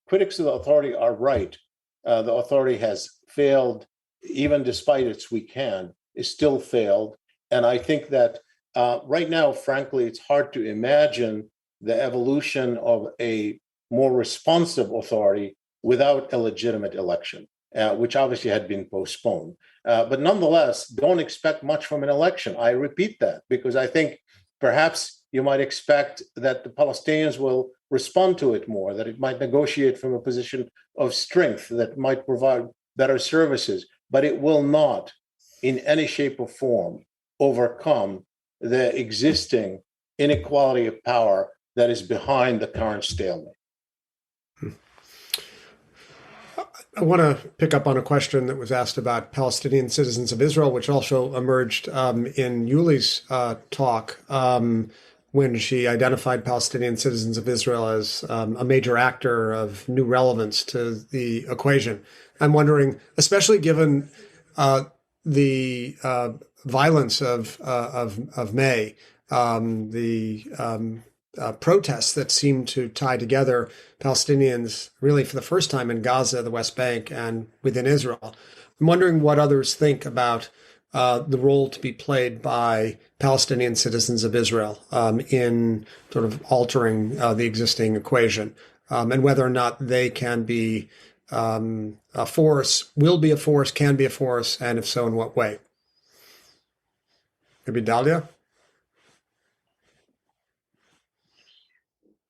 critics of the authority are right. The authority has failed, even despite its weak hand, it still failed. And I think that right now, frankly, it's hard to imagine the evolution of a more responsive authority without a legitimate election, which obviously had been postponed. But nonetheless, don't expect much from an election. I repeat that because I think perhaps you might expect that the Palestinians will respond to it more, that it might negotiate from a position of strength, that might provide better services, but it will not in any shape or form overcome the existing inequality of power that is behind the current stalemate. I want to pick up on a question that was asked about Palestinian citizens of Israel, which also emerged in Yuli's talk when she identified Palestinian citizens of Israel as a major actor of new relevance to the equation. I'm wondering, especially given the violence of May, the protests that seem to tie together Palestinians really for the first time in Gaza, the West Bank, and within Israel. I'm wondering what others think about the role to be played by Palestinian citizens of Israel in sort of altering the existing equation, and whether or not they can be a force, will be a force, can be a force, and if so, in what way? Maybe Dahlia?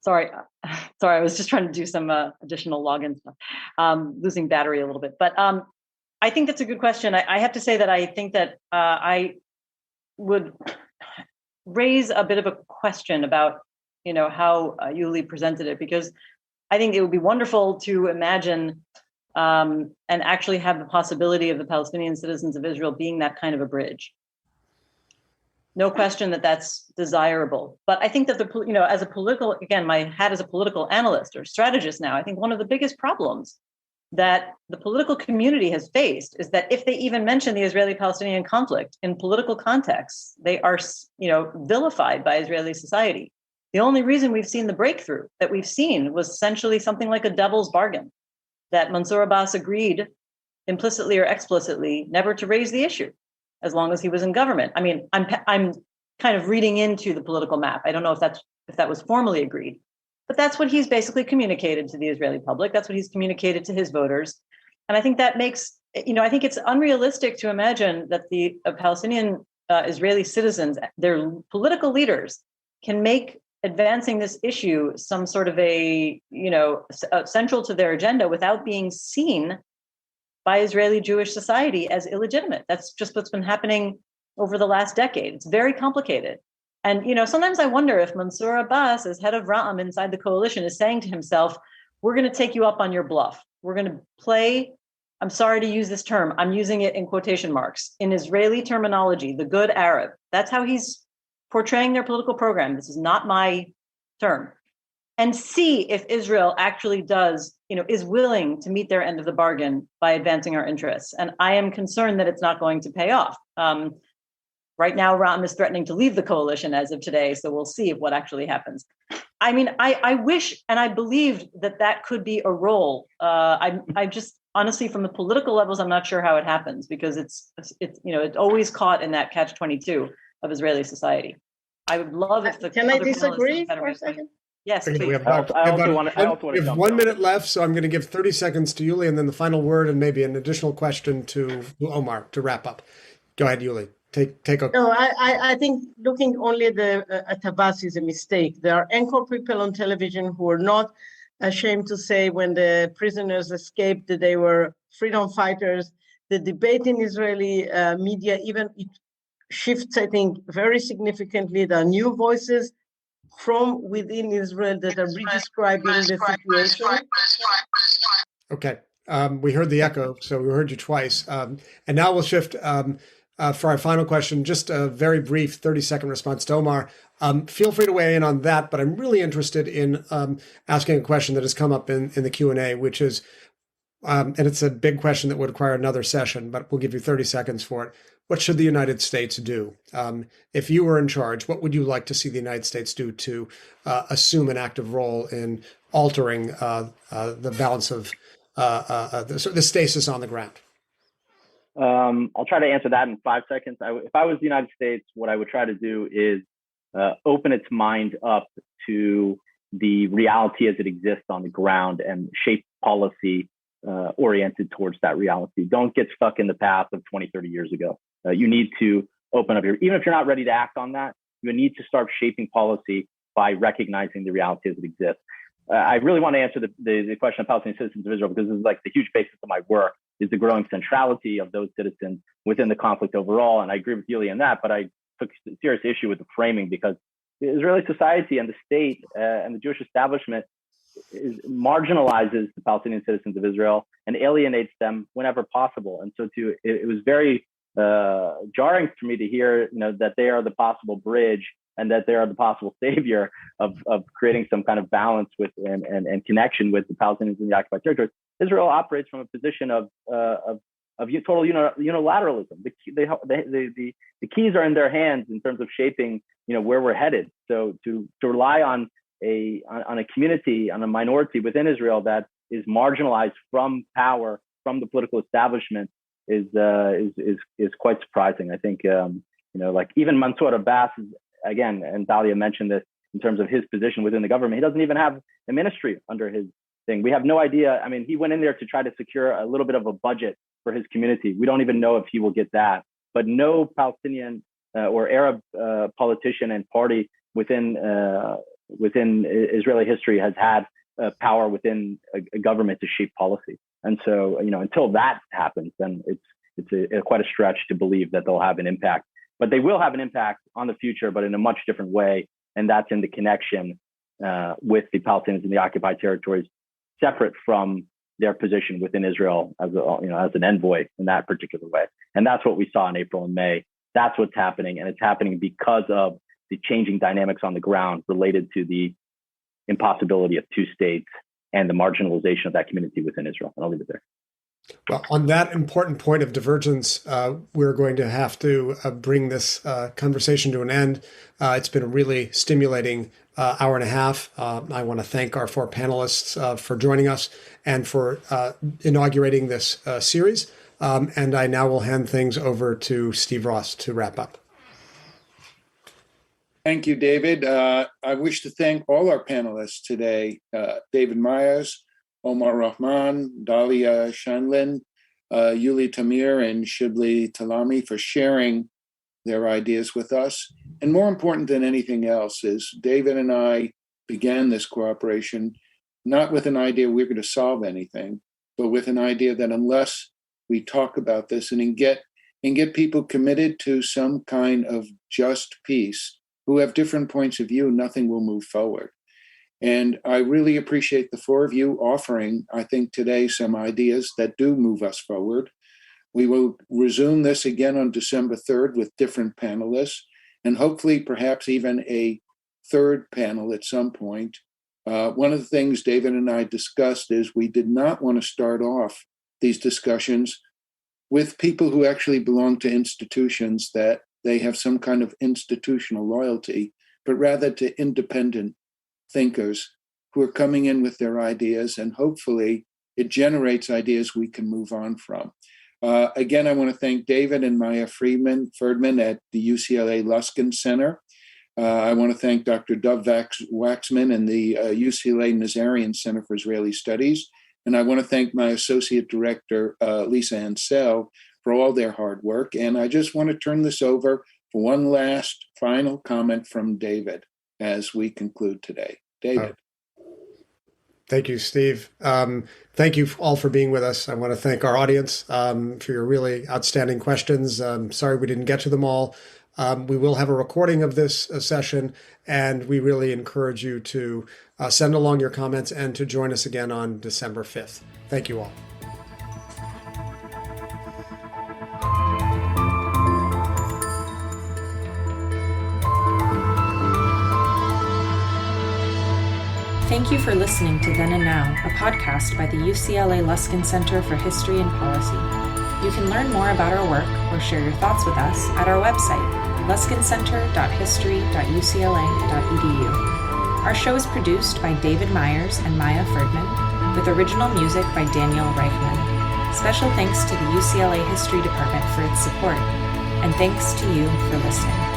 Sorry, I was just trying to do some additional login stuff, losing battery a little bit. But I think that's a good question. I have to say that I think that I would raise a bit of a question about, how Yuli presented it, because I think it would be wonderful to imagine and actually have the possibility of the Palestinian citizens of Israel being that kind of a bridge. No question that that's desirable. But I think that as a political, again, my hat as a political analyst or strategist now, I think one of the biggest problems that the political community has faced is that if they even mention the Israeli-Palestinian conflict in political contexts, they are, vilified by Israeli society. The only reason we've seen the breakthrough that we've seen was essentially something like a devil's bargain, that Mansour Abbas agreed implicitly or explicitly never to raise the issue as long as he was in government. I mean, I'm kind of reading into the political map. I don't know if that was formally agreed, but that's what he's basically communicated to the Israeli public. That's what he's communicated to his voters. And I think that makes, I think it's unrealistic to imagine that the Palestinian Israeli citizens, their political leaders, can make advancing this issue some sort of central to their agenda without being seen by Israeli Jewish society as illegitimate. That's just what's been happening over the last decade. It's very complicated. And, sometimes I wonder if Mansour Abbas, as head of Rahman inside the coalition, is saying to himself, we're going to take you up on your bluff. We're going to play, I'm sorry to use this term, I'm using it in quotation marks, in Israeli terminology, the good Arab. That's how he's portraying their political program. This is not my term. And see if Israel actually does, is willing to meet their end of the bargain by advancing our interests. And I am concerned that it's not going to pay off. Right now, Rahman is threatening to leave the coalition as of today, so we'll see what actually happens. I mean, I wish and I believed that could be a role. I just honestly, from the political levels, I'm not sure how it happens because it's always caught in that catch-22 of Israeli society. I would love if the Can I other panelists disagree had a for a way to- second? Yes, Okay, please. we have I also want we to have jump 1 in. minute left, so I'm going to give 30 seconds to Yuli and then the final word and maybe an additional question to Omar to wrap up. Go ahead, Yuli. Take a. No, I think looking only at Abbas is a mistake. There are anchor people on television who are not ashamed to say when the prisoners escaped that they were freedom fighters. The debate in Israeli media, even it shifts, I think, very significantly. There are new voices from within Israel that are redescribing the situation. Okay. We heard the echo, so we heard you twice. And now we'll shift for our final question, just a very brief 30-second response to Omar. Feel free to weigh in on that, but I'm really interested in asking a question that has come up in the Q&A, which is, and it's a big question that would require another session, but we'll give you 30 seconds for it. What should the United States do? If you were in charge, what would you like to see the United States do to assume an active role in altering the balance of the stasis on the ground? I'll try to answer that in 5 seconds. If I was the United States, what I would try to do is open its mind up to the reality as it exists on the ground and shape policy oriented towards that reality. Don't get stuck in the path of 20, 30 years ago. You need to open up even if you're not ready to act on that, you need to start shaping policy by recognizing the reality as it exists. I really want to answer the question of Palestinian citizens of Israel, because this is like the huge basis of my work, is the growing centrality of those citizens within the conflict overall. And I agree with Yuli on that, but I took serious issue with the framing, because the Israeli society and the state and the Jewish establishment marginalizes the Palestinian citizens of Israel and alienates them whenever possible. And so it was very jarring for me to hear, that they are the possible bridge and that they are the possible savior of creating some kind of balance with and connection with the Palestinians in the occupied territories. Israel operates from a position of total unilateralism. The keys are in their hands in terms of shaping, where we're headed. So to rely on a community, on a minority within Israel that is marginalized from power, from the political establishment, is quite surprising. I think like even Mansour Abbas, again, and Dahlia mentioned this in terms of his position within the government, he doesn't even have a ministry under his thing. We have no idea. I mean, he went in there to try to secure a little bit of a budget for his community. We don't even know if he will get that. But no Palestinian or Arab politician and party within Israeli history has had power within a government to shape policy. And so, until that happens, then it's quite a stretch to believe that they'll have an impact. But they will have an impact on the future, but in a much different way. And that's in the connection with the Palestinians in the occupied territories, separate from their position within Israel as an envoy in that particular way. And that's what we saw in April and May. That's what's happening. And it's happening because of the changing dynamics on the ground related to the impossibility of two states and the marginalization of that community within Israel. And I'll leave it there. Well, on that important point of divergence, we're going to have to bring this conversation to an end. It's been a really stimulating hour and a half. I want to thank our 4 panelists for joining us and for inaugurating this series. And I now will hand things over to Steve Ross to wrap up. Thank you, David. I wish to thank all our panelists today, David Myers, Omar Rahman, Dahlia Sheindlin, Yuli Tamir, and Shibley Telhami for sharing their ideas with us. And more important than anything else is David and I began this cooperation not with an idea we're going to solve anything, but with an idea that unless we talk about this and get people committed to some kind of just peace who have different points of view, nothing will move forward. And I really appreciate the 4 of you offering, I think, today some ideas that do move us forward. We will resume this again on December 3rd with different panelists, and hopefully perhaps even a 3rd panel at some point. One of the things David and I discussed is we did not want to start off these discussions with people who actually belong to institutions that they have some kind of institutional loyalty, but rather to independent thinkers who are coming in with their ideas and hopefully it generates ideas we can move on from. Again, I want to thank David and Maya Ferdman at the UCLA Luskin Center. I want to thank Dr. Dov Waxman and the UCLA Nazarian Center for Israeli Studies. And I want to thank my associate director, Lisa Ansel, for all their hard work. And I just want to turn this over for one last final comment from David as we conclude today. David. Thank you, Steve. Thank you all for being with us. I want to thank our audience for your really outstanding questions. Sorry we didn't get to them all. We will have a recording of this session, and we really encourage you to send along your comments and to join us again on December 5th. Thank you all. Thank you for listening to Then and Now, a podcast by the UCLA Luskin Center for History and Policy. You can learn more about our work or share your thoughts with us at our website, luskincenter.history.ucla.edu. Our show is produced by David Myers and Maya Ferdman, with original music by Daniel Rahman. Special thanks to the UCLA History Department for its support, and thanks to you for listening.